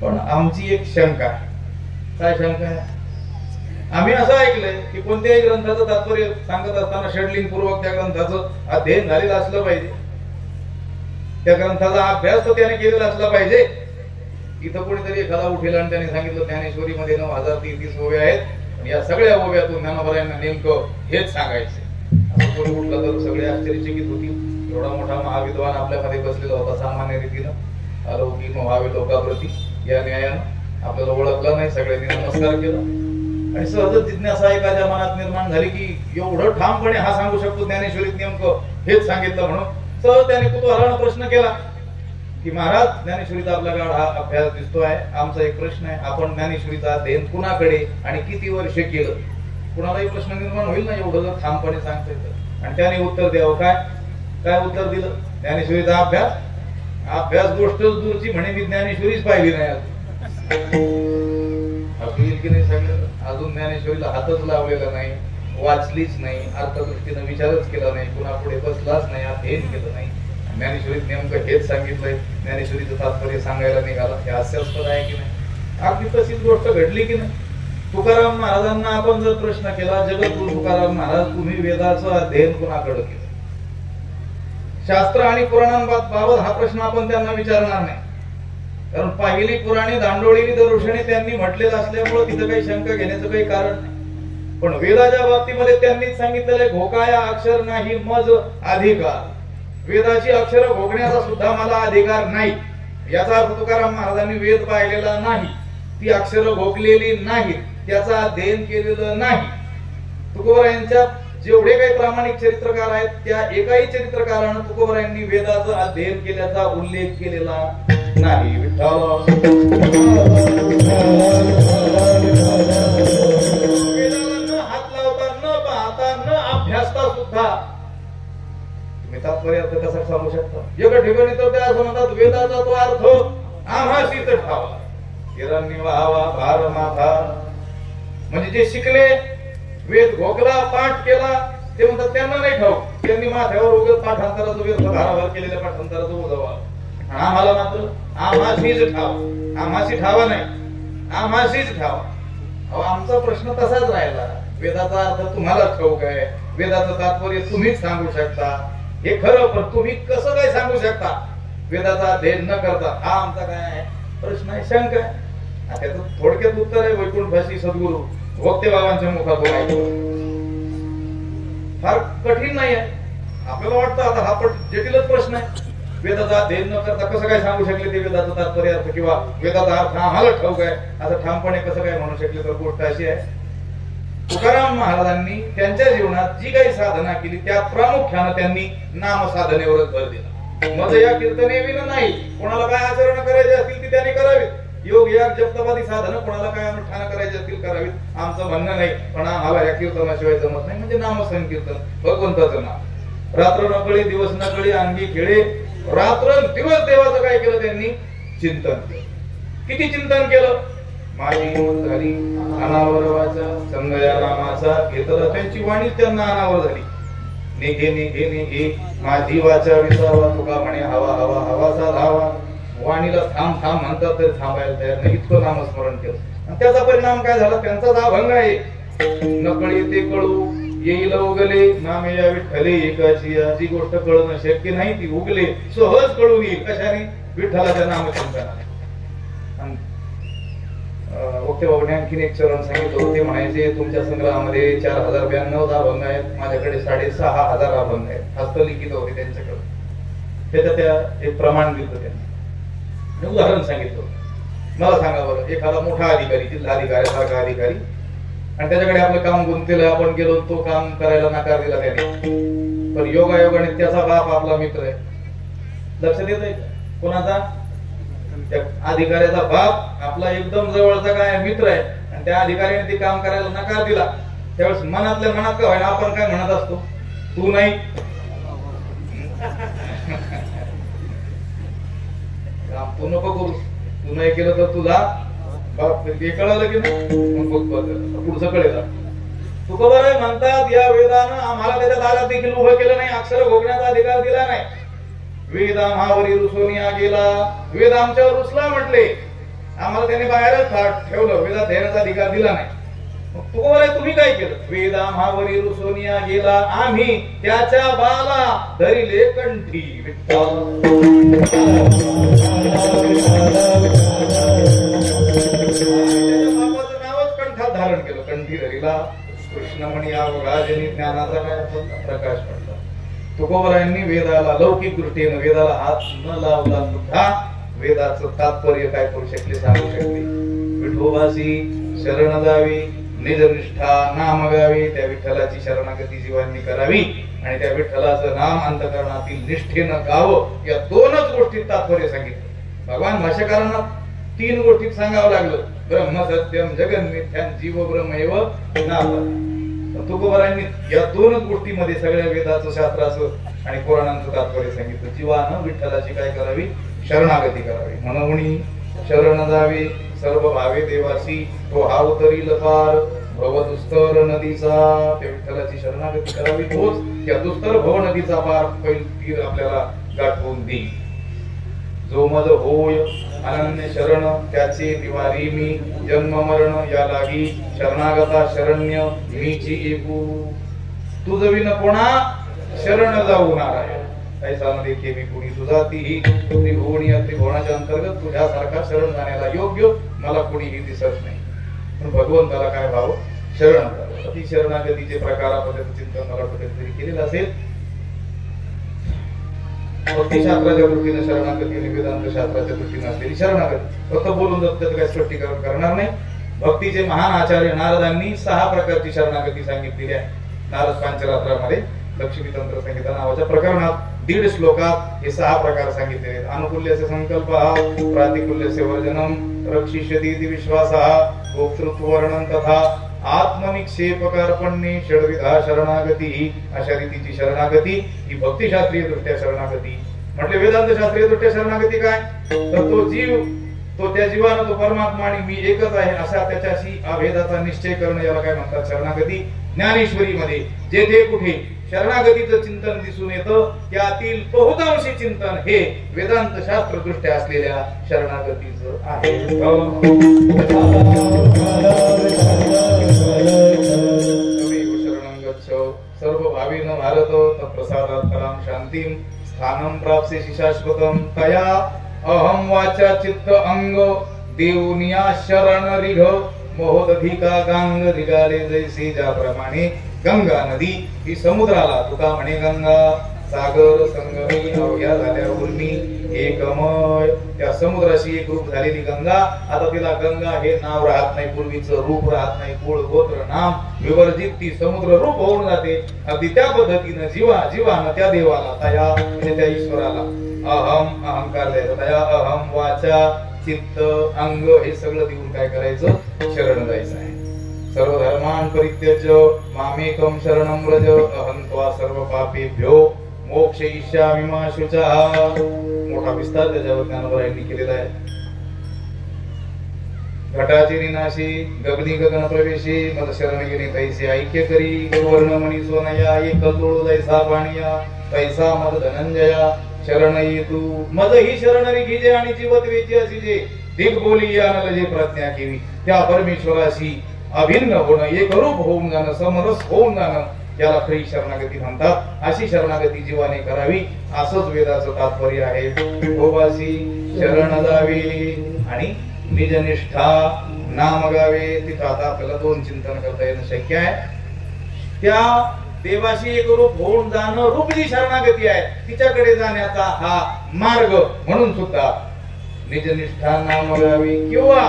पण आमची एक शंका. काय शंका आहे? आम्ही असं ऐकलंय की कोणत्याही ग्रंथाचं तात्पर्य सांगत असताना षडलिंग पूर्वक त्या ग्रंथाचं अध्ययन झालेलं असलं पाहिजे, त्या ग्रंथाचा अभ्यास तर त्याने केलेला असला पाहिजे. इथं कोणीतरी एखादा उठेल आणि त्याने सांगितलं ज्ञानेश्वरी मध्ये 9033 ओव्या आहेत, या सगळ्या ओव्यातून ज्ञानोबांना नेमकं हेच सांगायचे. असं कोणी उठलं तर सगळे आश्चर्यचकित होतील. एवढा मोठा महाविद्वान आपल्यामध्ये बसलेला होता, सामान्य रीतीनं अलौकिक व्हावे लोकाप्रती या न्यायानं आपल्याला ओळखलं नाही, सगळ्यांनी नमस्कार केला आणि सहजच जिज्ञासा एखाद्या मनात निर्माण झाली की एवढं ठामपणे हा सांगू शकतो ज्ञानेश्वरीत नेमकं हेच सांगितलं म्हणून. सहज त्याने कुतूहलानं प्रश्न केला की महाराज, ज्ञानेश्वरीचा आपला गाढा अभ्यास दिसतो आहे, आमचा एक प्रश्न आहे, आपण ज्ञानेश्वरीचा अध्ययन कुणाकडे आणि किती वर्ष केलं? कुणालाही प्रश्न निर्माण होईल ना एवढं जर ठामपणे सांगता येतं. आणि त्याने उत्तर द्यावं. काय उत्तर दिलं? ज्ञानेश्वरीचा अभ्यास गोष्टच दूरची म्हणे, मी ज्ञानेश्वरीच पाहिली नाही अजून की नाही सगळं. अजून ज्ञानेश्वरीला हातच लावलेला नाही, वाचलीच नाही, अर्थदृष्टीनं विचारच केला नाही, कुणा पुढे बसलाच नाही, अध्ययन केलं नाही. ज्ञानेश्वरीत नेमकं हेच सांगितलंय, ज्ञानेश्वरीचं तात्पर्य सांगायला निघाला. हे हास्यास्पद आहे की नाही? अगदी तशीच गोष्ट घडली की नाही. तुकाराम महाराजांना आपण जर प्रश्न केला, जगद्गुरु तुकाराम महाराज, तुम्ही वेदाचं अध्ययन कुणाकडे केलं? शास्त्र आणि पुराणांबाबत हा प्रश्न आपण त्यांना विचारणार नाही, कारण पाहिली पुराणी दांडोळी दरोषणी त्यांनी म्हटलेलं असल्यामुळे तिथं काही शंका घेण्याचं काही कारण नाही. पण वेदाच्या बाबतीमध्ये त्यांनीच सांगितलेलं आहे, घोकाया अक्षर नाही मज अधिकार. वेदाची अक्षर घोकण्याचा सुद्धा मला अधिकार नाही. याचा अर्थ तुकाराम महाराजांनी वेद पाहिलेला नाही, ती अक्षर घोकलेली नाही, त्याचा अध्ययन केलेलं नाही. तुकोबरायांच्या जेवढे काही प्रामाणिक चरित्रकार आहेत त्या एकाही चरित्रकारानं तुकोबरायांनी वेदाचं अध्ययन केल्याचा उल्लेख केलेला नाही. वेदाला न हात लावता, न पाहता, न अभ्यासता सुद्धा तुम्ही तात्पर्य अर्थ कसा सांगू शकता? एका ठिकाणी तर त्या असं म्हणतात, वेदाचा तो अर्थ आम्हासीच ठावा, हिरण्य व्हावा भार माथा. म्हणजे जे शिकले, वेद घोकला, पाठ केला, ते म्हणतात त्यांना नाही ठाऊक, त्यांनी माथ्यावर उगाच पाठांतराचं व्यर्थ भाराभार केलेल्या पाठांतराचं उजवा. आम्हाला मात्र आम्हासीच ठावा, आम्हासी ठावा नाही, आम्हासीच ठावा. अहो, आमचा प्रश्न तसाच राहिला. वेदाचा अर्थ तुम्हाला ठाऊक आहे, वेदाचं तात्पर्य तुम्हीच सांगू शकता, हे खरं, पण तुम्ही कसं काय सांगू शकता वेदाचा अध्ययन न करता? हा आमचा काय आहे प्रश्न आहे, शंका आहे. त्याचं थोडक्यात उत्तर आहे वैकुंठवासी सद्गुरु वक्ते बाबांच्या मुखातून ऐकून. फार कठीण नाही आहे. आपल्याला वाटतं आता हा पण जटिलच प्रश्न आहे. वेदाचा अध्ययन न करता कसं काय सांगू शकले ते वेदाचा तात्पर्य अर्थ किंवा वेदाचा अर्थ आम्हाला ठाऊक आहे असं ठामपणे कसं काय म्हणू शकले? तर गोष्ट अशी आहे, तुकाराम महाराजांनी त्यांच्या जीवनात जी काही साधना केली त्या प्रामुख्यानं त्यांनी नाम साधनेवरच भर दिला. मग या कीर्तने विना नाही, कोणाला काय आचरण करायचे असतील ती त्यांनी करावीत. योग याग जपतपादी साधनं कोणाला काय अनुष्ठान करायचे असतील करावीत, आमचं म्हणणं नाही. पण आम्हाला या कीर्तनाशिवाय जमत नाही. म्हणजे नाम संकीर्तन, भगवंताचं नाम. रात्र नकळी दिवस नकळी अंगी खेळे, रात्र दिवस देवाचं काय केलं त्यांनी? चिंतन केलं. किती चिंतन केलं? माझी हिंमत झाली अनावर वाचा संगया नामाचा घेतला, त्यांची वाणीच त्यांना अनावर झाली. निघे निघे निघे माझी वाचा विसावा, तुका म्हणे हवा हवा हवाचा धावा. वाणीला थांब थांब म्हणतात तरी थांबायला तयार नाही, इतकं नामस्मरण केलं. आणि त्याचा परिणाम काय झाला? त्यांचा हा भंग आहे. नकळी ते कळू येईल उगले, नामे या विठ्ठले एकाची. जी गोष्ट कळणं शक्य नाही ती उगले, सहज कळून येईल. कशाने? विठ्ठलाच्या नामचिंतनाने. वक्ते बाबांनी आणखीन एक चरण सांगितलं होते, म्हणायचे तुमच्या संग्रहामध्ये 4092 अभंग आहेत, माझ्याकडे 6500 अभंग आहेत. हस्तलिखित होते त्यांच्याकडे. त्याचं त्या एक प्रमाण दिलं त्यांनी, उदाहरण सांगितलं. मला सांगा बरं, एखादा मोठा अधिकारी, जिल्हाधिकारी सारखा अधिकारी, आणि त्याच्याकडे आपलं काम गुंतलेलं, आपण गेलो तो काम करायला नकार दिला त्याने. पण योगायोगाने त्याचा बाप आपला मित्र आहे. लक्षात येत आहे कोणाचा? त्या अधिकाऱ्याचा बाप आपला एकदम जवळचा काय मित्र आहे, आणि त्या अधिकाऱ्याने ते काम करायला नकार दिला. त्यावेळेस मनातल्या मनात काय व्हायला, आपण काय म्हणत असतो? तू नाही, तू नको करू, तू नाही केलं तर तुला बाप. ते कळलं की नाही? पुढचं कळेल. तुकोबाराय म्हणतात, या वेदानं आम्हाला त्याच्या दारात देखील उभं केलं नाही, अक्षर भोगण्याचा अधिकार दिला नाही. वेद आम्हावरी रुसोनिया गेला, वेद आमच्यावर रुसला म्हटले, आम्हाला त्याने बाहेरच ठेवलं, वेदात देण्याचा अधिकार दिला नाही. मग तुम्ही काय केलं? वेद आम्हावरी रुसोनिया गेला, आम्ही त्याच्या बाला धरिले कंठी. बाबाचं नावच कंठात धारण केलं, कंठी धरिला. कृष्णमणी राजनी ज्ञानाचा काय प्रकाश पडला. तुकोबरायांनी वेदाला लौकिक दृष्टीने वेदाला हात न लावला सुद्धा वेदाचं तात्पर्य काय करू शकले, सांगू शकले. विठोबासी शरण जावी, निजनिष्ठा नाम गावी, त्या विठ्ठलाची शरणागती जीवांनी करावी आणि त्या विठ्ठलाचं नाम अंतःकरणातील निष्ठेनं गावं. या दोनच गोष्टीत तात्पर्य सांगितलं. भगवान भाष्यकारांना 3 गोष्टीत सांगावं लागलं, ब्रह्म सत्यम जगन मिथ्यान जीव ब्रह्मैव नापद. तुकोबरायांनी या 2च गोष्टीमध्ये सगळ्या वेदाचं शास्त्राचं आणि पुराणांचं तात्पर्य सांगितलं. जीवानं विठ्ठलाची काय करावी, शरणागती करावी. म्हणून शरण जावे सर्व भावे देवासी, तो हा उतरील पार भवदुस्तर नदीचा. त्या विठ्ठलाची शरणागती करावी, तोच या दुस्तर भव नदीचा पार तीर आपल्याला गाठवून देईल. जो मज होय अनन्य शरण, त्याचे निवारी मी जन्म मरण या लागी. शरणागता शरण्य मीची एकू, तुझ विन कोणा शरण जाऊ नारायण. ऐसा न देखे मी कोणी तुझा, तीही त्रिभुवनी त्रिभुवनाच्या अंतर्गत तुझ्यासारखा शरण जाण्याला योग्य मला कोणीही दिसत नाही. पण भगवंताला काय भाव, शरण करावं. ती शरणागतीचे प्रकार आपण चिंतन मला कुठेतरी केलेलं असेल. भक्तिशास्त्राच्या दृष्टीने शरणागती आणि वेदांत शास्त्राच्या दृष्टीने असलेली शरणागती फक्त बोलून त्याचं काही स्पष्टीकरण करणार नाही. भक्तीचे महान आचार्य नारदांनी 6 प्रकारची शरणागती सांगितलेली आहे. नारद पांचरात्रामध्ये लक्ष्मी तंत्र संहिता नावाच्या प्रकरणात 1.5 श्लोकात हे 6 प्रकार सांगितलेले आहेत. अनुकूल्यस्य संकल्पः, प्रातिकूल्यस्य वर्जनम, रक्षिष्यतीति विश्वासः, भोक्तृत्ववर्णन तथा आत्मनिक्षेपकार्पण्ये षड्विधा शरणागती. अशा रीतीची शरणागती ही भक्तिशास्त्रीय दृष्ट्या शरणागती. म्हटले वेदांत शास्त्रीय दृष्ट्या शरणागती काय, तर तो जीव, तो त्या जीवानं तो परमात्मा आणि मी एकच आहे असा त्याच्याशी अभेदाचा निश्चय करणं, याला काय म्हणतात, शरणागती. ज्ञानेश्वरी मध्ये जेथे कुठे शरणागतीचं चिंतन दिसून येतं, त्यातील बहुतांशी चिंतन हे वेदांत शास्त्र दृष्ट्या असलेल्या शरणागतीचं आहे. शरणं गच्छ सर्व भावेन भारत, तत्प्रसादात् परां शांतिं स्थानं प्राप्स्यसि शाश्वतं. तया अहं वाचा चित्त अंग देवनिया शरण रिघ, मोहदधिका गांग रिगाले जैसे. ज्याप्रमाणे गंगा नदी ही समुद्राला तुका म्हणे गंगा, सागर संगमी अवघ्या झाल्या उर्मी एकमय. त्या समुद्राशी एक रूप झालेली गंगा, आता तिला गंगा हे नाव राहत नाही, पूर्वीचं रूप राहत नाही, कुळ गोत्र नाम विवर्जित ती समुद्र रूप होऊन जाते. अगदी त्या पद्धतीनं जीवानं त्या देवाला, तया म्हणजे त्या ईश्वराला, अहम अहंकार द्यायचा, तया अहम वाचा चित्त अंग हे सगळं देऊन काय करायचं, शरण जायचं आहे. सर्व धर्मान परित्यज्य मामेकम शरणं व्रज, अहं त्वा सर्व पापेभ्यो मोक्षयिष्यामि मा शुचः. मोठा विस्तार त्याच्यावर ज्ञानोबरायांनी केलेला आहे. घटाची निनाशी गगनी गगन प्रवेशी, मद शरण गेली तैसे ऐक्य करी. वर्णमणी सोनया एक लोळ जैसा पाणिया, तैसा मद धनंजया शरण येतू. मद ही शरणरी घिजे आणि जीवत वेची अशी जे दिग बोली यानल जे प्रज्ञा केली, त्या परमेश्वराशी अभिन्न होणं, एक रूप होऊन जाणं, समरस होऊन जाणं, याला खरी शरणागती म्हणतात. अशी शरणागती जीवाने करावी असंच वेदाचं तात्पर्य आहे. विठोबासी शरण जावे आणि निजनिष्ठा नाम गावे. तिथं आता आपल्याला 2 चिंतन करता येणं शक्य आहे. त्या देवाशी एक रूप होऊन जाणं, रूप जी शरणागती आहे तिच्याकडे जाण्याचा हा मार्ग म्हणून सुद्धा निजनिष्ठा नाम गावे, किंवा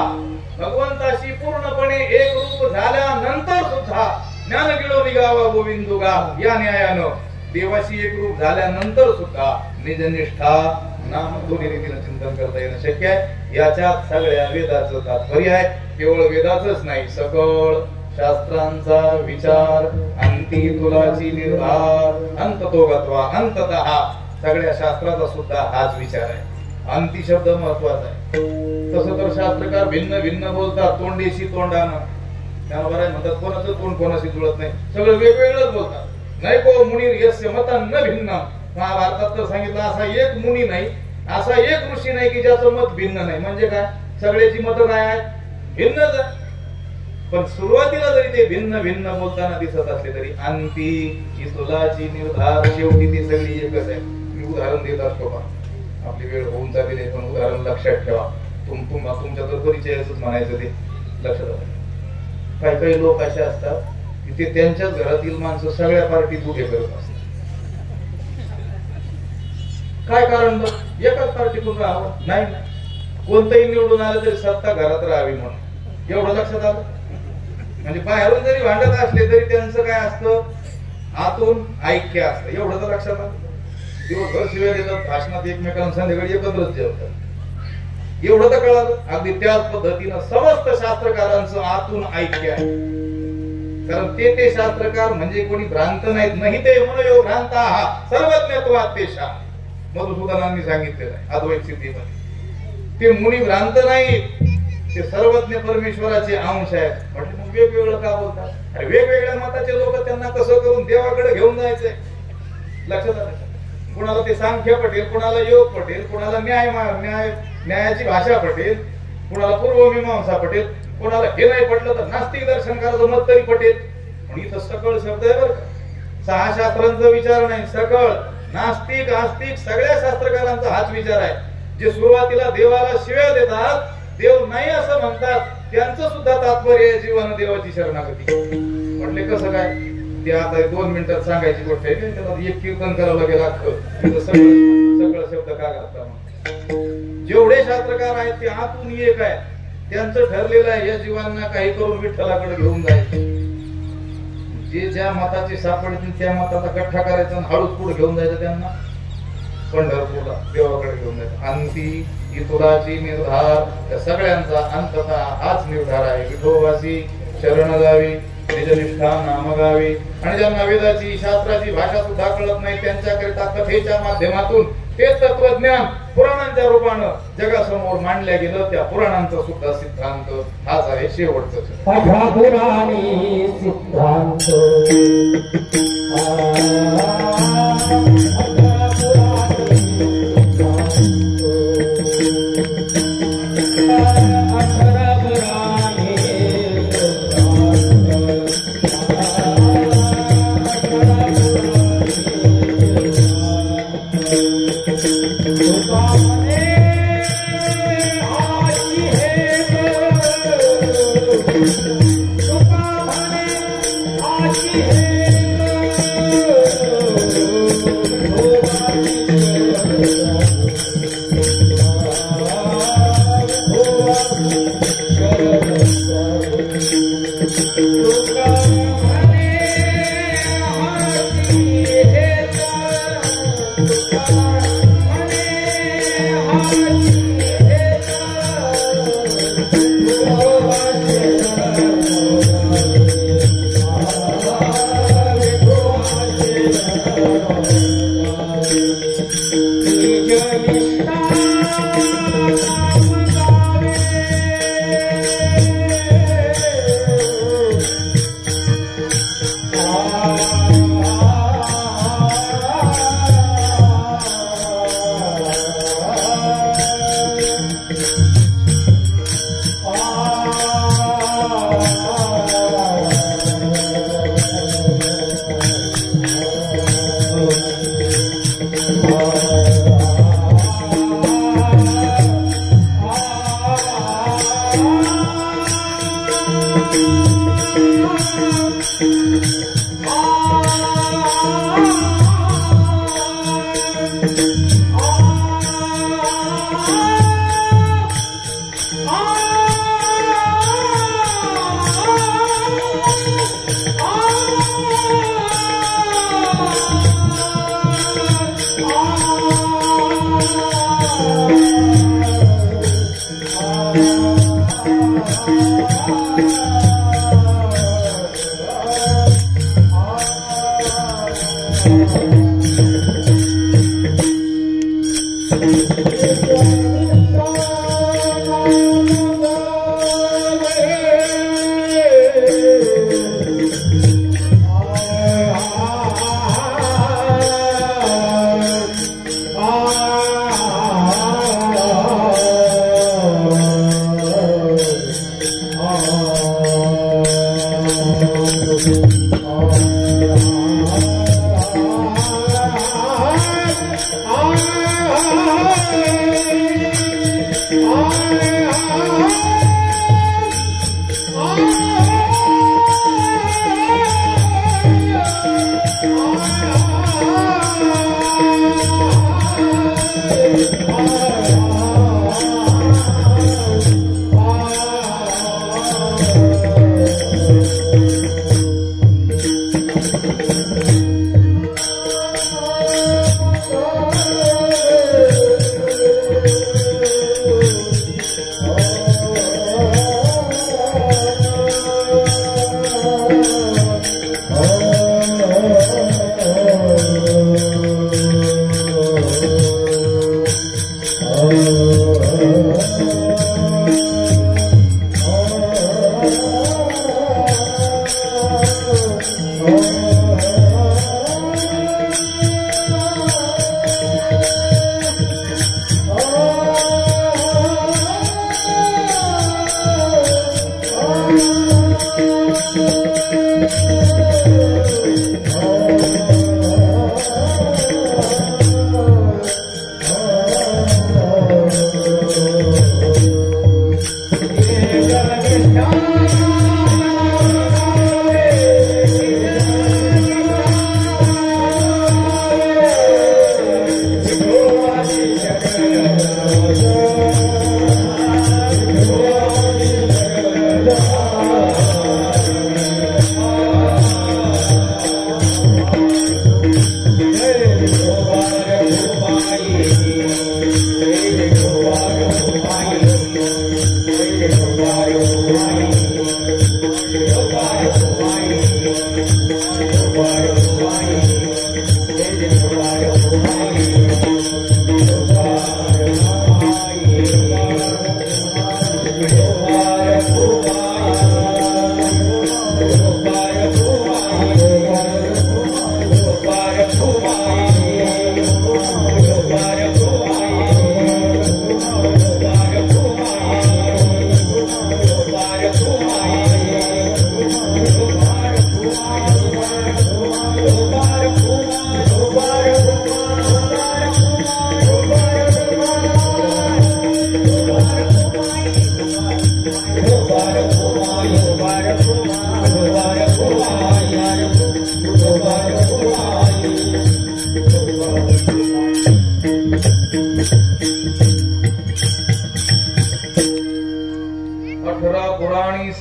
भगवंताशी पूर्णपणे एक रूप झाल्यानंतर सुद्धा ज्ञान गिळो निघावा गोविंदुगा या न्यायानं देवाशी एक रूप झाल्यानंतर सुद्धा निजनिष्ठा नाम दोन्ही रीतीनं चिंतन करता येणं शक्य आहे. याच्यात सगळ्या वेदाचं तात्पर्य आहे. केवळ वेदाचंच नाही, सकळ शास्त्रांचा विचार, अंती तुलाची निर्धार, अंत तो गत्वा अंततः सगळ्या शास्त्राचा सुद्धा हाच विचार आहे. अंती शब्द महत्वाचा आहे. तसं तर शास्त्रकार भिन्न भिन्न बोलतात, तोंडेशी तोंडानं. त्याबरोबर म्हणतात कोणाचं तोंड कोणाशी जुळत नाही, सगळं वेगवेगळंच बोलतात. नाही को मुनीर यस्य मतं न भिन्न महाभारतात तर सांगितलं असा एक मुनी नाही, असा एक ऋषी नाही की ज्याचं मत भिन्न नाही. म्हणजे काय, सगळ्याची मतं काय आहेत, भिन्नच आहे. पण सुरुवातीला जरी ते भिन्न भिन्न बोलताना दिसत असले तरी अंती ही तुलाची निर्धार शेवटी ती सगळी एकच आहे. मी उदाहरण देत असतो का, आपली वेळ होऊन जाते पण उदाहरण लक्षात ठेवा. तुमच्या तर परिचयाच म्हणायचं ते लक्षात आलं. काही काही लोक असे असतात की ते त्यांच्याच घरातील माणसं सगळ्या पार्टीत उभे करत असतात. काय कारण, एकाच पार्टीतून राहावं नाही, कोणतंही निवडून आलं तरी सत्ता घरात राहावी म्हणून. एवढं लक्षात आलं. म्हणजे बाहेरून जरी भांडत असले तरी त्यांचं काय असतं, आतून ऐक्य असतं. एवढं तर लक्षात आलं. दिवसभर शिव्या देतात, भाषणात एकमेकांना संध्याकाळी एकत्रच जेवतात. एवढं तर कळालं. अगदी त्याच पद्धतीनं समस्त शास्त्रकारांचं आतून ऐक्य आहे. कारण ते शास्त्रकार म्हणजे कोणी भ्रांत नाहीत. नाही ते मनोयोग भ्रांत हा सर्वज्ञत्वात तेषा, मधुसूदनांनी सांगितलेलं आहे अद्वैत सिद्धीमध्ये. ते मुनी भ्रांत नाही, ते सर्वज्ञ परमेश्वराचे अंश आहेत. म्हटलं मग वेगवेगळं का बोलतात. अरे वेगवेगळ्या मताचे लोक, त्यांना कसं करून देवाकडे घेऊन जायचंय. लक्षात आलं. कुणाला ते सांख्य पटेल, कुणाला योग पटेल, कुणाला न्यायाची भाषा पटेल, कुणाला पूर्वमीमांसा पटेल, कोणाला हे नाही पटलं तर नास्तिक दर्शनकाराचं मत तरी पटेल. पण इथं सकळ शब्द आहे बरं का. 6 शास्त्रांचा विचार नाही, सकळ नास्तिक आस्तिक सगळ्या शास्त्रकारांचा हाच विचार आहे. जे सुरुवातीला देवाला शिव्या देतात, देव नाही असं म्हणतात, त्यांचं सुद्धा तात्पर्य आहे जीवन देवाची शरणागती. म्हटले कसं काय, ते आता 2 मिनिटात सांगायची गोष्ट आहे. त्याला एक कीर्तन करावं लागेल अख्खं. सगळं शब्द का घातला. जेवढे शास्त्रकार आहेत ते आतून एक आहे. त्यांचं ठरलेलं आहे या जीवांना काही करून विठ्ठलाकडे घेऊन जायचं. जे ज्या मताचे सापडतील त्या मताचा गठ्ठा करायचा आणि हळूच पुढे घेऊन जायचं, त्यांना पंढरपूरला देवाकडे घेऊन जायचं. अंती ही तुलाची निर्धार, त्या सगळ्यांचा अंततः हाच निर्धार आहे. विठोबाची शरण जावी, निजनिष्ठा नाम गावी. आणि ज्यांना वेदाची शास्त्राची भाषा सुद्धा कळत नाही त्यांच्याकरिता कथेच्या माध्यमातून ते तत्वज्ञान पुराणांच्या रूपानं जगासमोर मांडल्या गेलं. त्या पुराणांचा सुद्धा सिद्धांत हाच आहे शेवटचा सिद्धांत.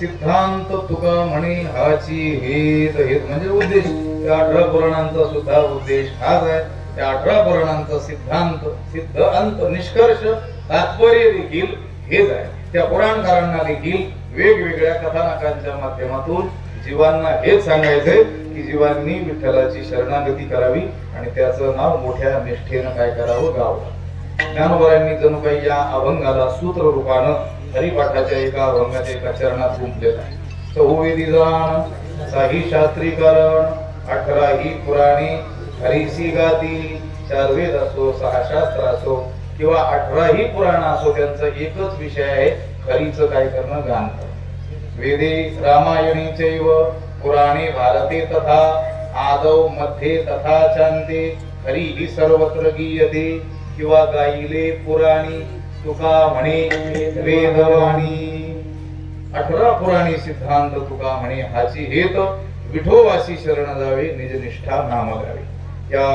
सिद्धांत तुका म्हणे हाची हेत हेत म्हणजे उद्देश. त्या 18 पुराणांचा सुद्धा उद्देश हाच आहे. त्या 18 पुराणांचा सिद्धांत सिद्ध अंत निष्कर्ष तात्पर्य देखील हेच आहे. त्या पुराणकारांना देखील वेगवेगळ्या कथानकांच्या माध्यमातून जीवांना हेच सांगायचंय की जीवांनी विठ्ठलाची शरणागती करावी आणि त्याचं नाव मोठ्या निष्ठेनं काय करावं गावं. ज्ञानोबांनी जणू काही या अभंगाला सूत्र रूपानं हरिपाठाच्या एका अभंगाच्या एका चरणात गुंफलेला आहे. चहुवेदी जाण साही शास्त्रीकरण 18 ही पुराणी हरीसी गाती. 4 वेद असो 6 शास्त्र असो किंवा 18 ही पुराण असो त्यांचा एकच विषय आहे हरीचं काय करणं गान करणं. वेदे रामायणी चैव पुराणे भारते तथा आदौ मध्ये तथा चांते हरी ही सर्वत्र गीयते किंवा गायिले पुराणी तुका म्हणे वेदवाणी. 18 पुराणी सिद्धांत तुका म्हणे हाची हेत विठोबाशी शरण जावे निजनिष्ठा नाम गावे. या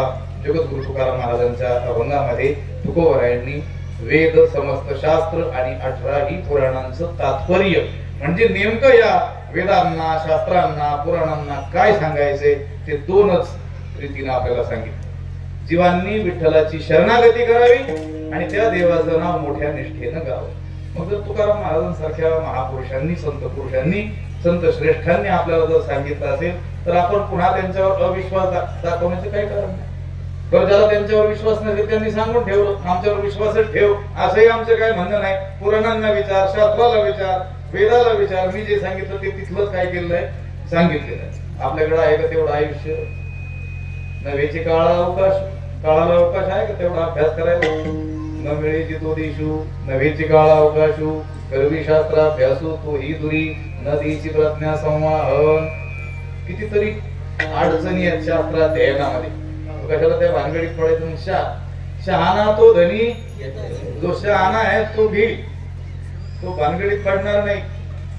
जगद्गुरु तुकाराम महाराजांच्या अभंगामध्ये तुकोबरायांनी वेद समस्त शास्त्र आणि 18 ही पुराणांचं तात्पर्य म्हणजे नेमकं या वेदांना शास्त्रांना पुराणांना काय सांगायचे ते 2च रीतीने आपल्याला सांगितलं. जीवांनी विठ्ठलाची शरणागती करावी आणि त्या देवाचं नाव मोठ्या निष्ठेनं गावं. मग जर तुकाराम महाराजांसारख्या महापुरुषांनी संत पुरुषांनी संत श्रेष्ठांनी आपल्याला जर सांगितलं असेल तर आपण पुन्हा त्यांच्यावर अविश्वास दाखवण्याचं काही कारण नाही. बरं, ज्याला त्यांच्यावर विश्वास नसेल त्यांनी सांगून ठेवलं आमच्यावर विश्वासच ठेव असंही आमचं काय म्हणणं नाही. पुराणांना विचार, शास्त्राला विचार, वेदाला विचार. मी जे सांगितलं ते तिथलंच काय केलेलं आहे सांगितलेलं आहे. आपल्याकडे आहे का तेवढं आयुष्य? नव्हेची काळाला अवकाश आहे का तेवढा अभ्यास करायला? न मिळेची तो देशू नव्हेची काळा अवकाशू गर्वी शास्त्राभ्यासू तो ही दुरी नदीची प्रज्ञा संवाहन. कितीतरी अडचणी आहेत शास्त्राध्ययनामध्ये. कशाला त्या भानगडीत पडायचं? शहाणा तो धनी, जो शहाणा आहे तो घेईल, तो भानगडीत पडणार नाही,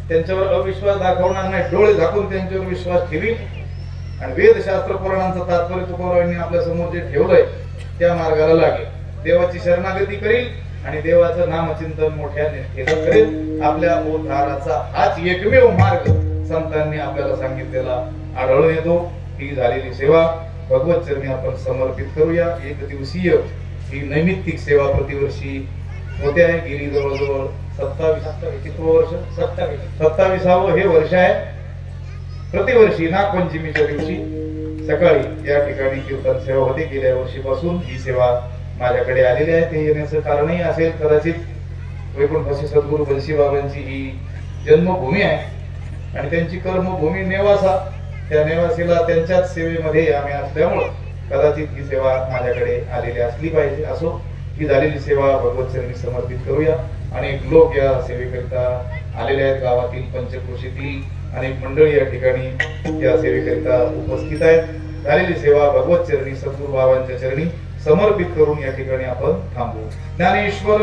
त्यांच्यावर अविश्वास दाखवणार नाही, डोळे झाकून त्यांच्यावर विश्वास ठेवील आणि वेदशास्त्र पुराणांचं तात्पर्य तुकोबांनी आपल्या समोर जे ठेवलंय त्या मार्गाला लागेल, देवाची शरणागती करील आणि देवाचं नामचिंतन मोठ्याने केलं करेल. आपल्या उद्धाराचा हाच एकमेव मार्ग संतांनी आपल्याला सांगितलेला आढळून येतो. ही झालेली सेवा भगवत चरणी आपण समर्पित करूया. एक दिवसीय ही नैमित्तिक सेवा प्रतिवर्षी होते आहे. गेली जवळजवळ 27वावं हे वर्ष आहे. प्रतिवर्षी नागपंचमीच्या दिवशी सकाळी या ठिकाणी कीर्तन सेवा होते. गेल्या वर्षीपासून ही सेवा माझ्याकडे आलेली आहे. ते येण्याचं कारणही असेल कदाचित वैकुंठवासी सद्गुरू बंसीबाबांची ही जन्मभूमी आहे आणि त्यांची कर्मभूमी नेवासा. त्या नेवासीला त्यांच्याच सेवेमध्ये आम्ही असल्यामुळे कदाचित ही सेवा माझ्याकडे आलेली असली पाहिजे. असो, ही झालेली सेवा भगवत चरणी समर्पित करूया. अनेक लोक या सेवेकरिता आलेले आहेत. गावातील पंचक्रोशीतील अनेक मंडळी या ठिकाणी या सेवेकरिता उपस्थित आहेत. झालेली सेवा भगवत चरणी सद्गुरू बाबांच्या चरणी समर्पित करून या ठिकाणी आपण थांबू. ज्ञानेश्वर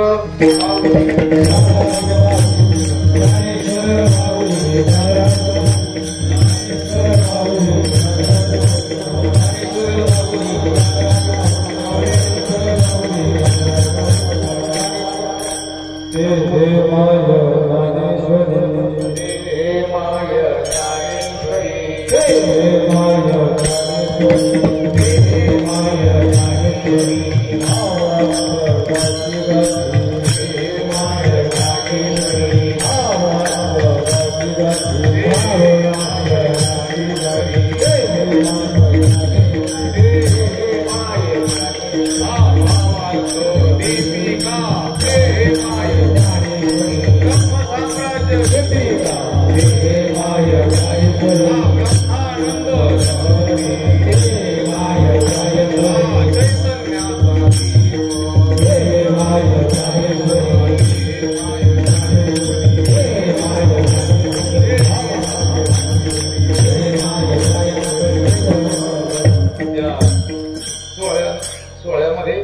सोहळ्यामध्ये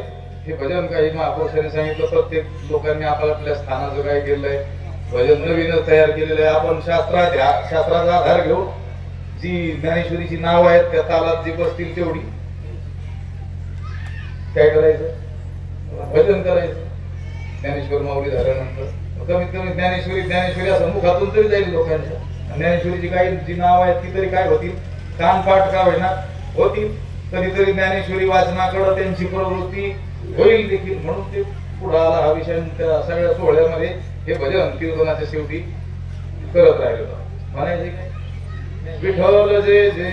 हे भजन काही महापुरुषांनी सांगितलं. प्रत्येक लोकांनी आपल्या स्थानाचं काय केलंय, भजन नवीन तयार केलेलं आहे. आपण शास्त्राचा आधार घेऊन जी ज्ञानेश्वरीची नाव आहेत त्या तालात जी बसतील तेवढी काय करायचं, भजन करायचं. ज्ञानेश्वर माऊली झाल्यानंतर कमीत कमी ज्ञानेश्वरी असं मुखातून तरी जाईल लोकांच्या. ज्ञानेश्वरीची काही जी नाव आहेत ती तरी काय होतील, कानपाठ का होईना होतील. कधीतरी ज्ञानेश्वरी वाचनाकडे त्यांची प्रवृत्ती होईल देखील. म्हणून ते पुढे आला हा विषय. त्या सगळ्या सोहळ्यामध्ये हे भजन कीर्तनाच्या शेवटी करत राहिलो. म्हणायचे काय, विठ्ठल जय जय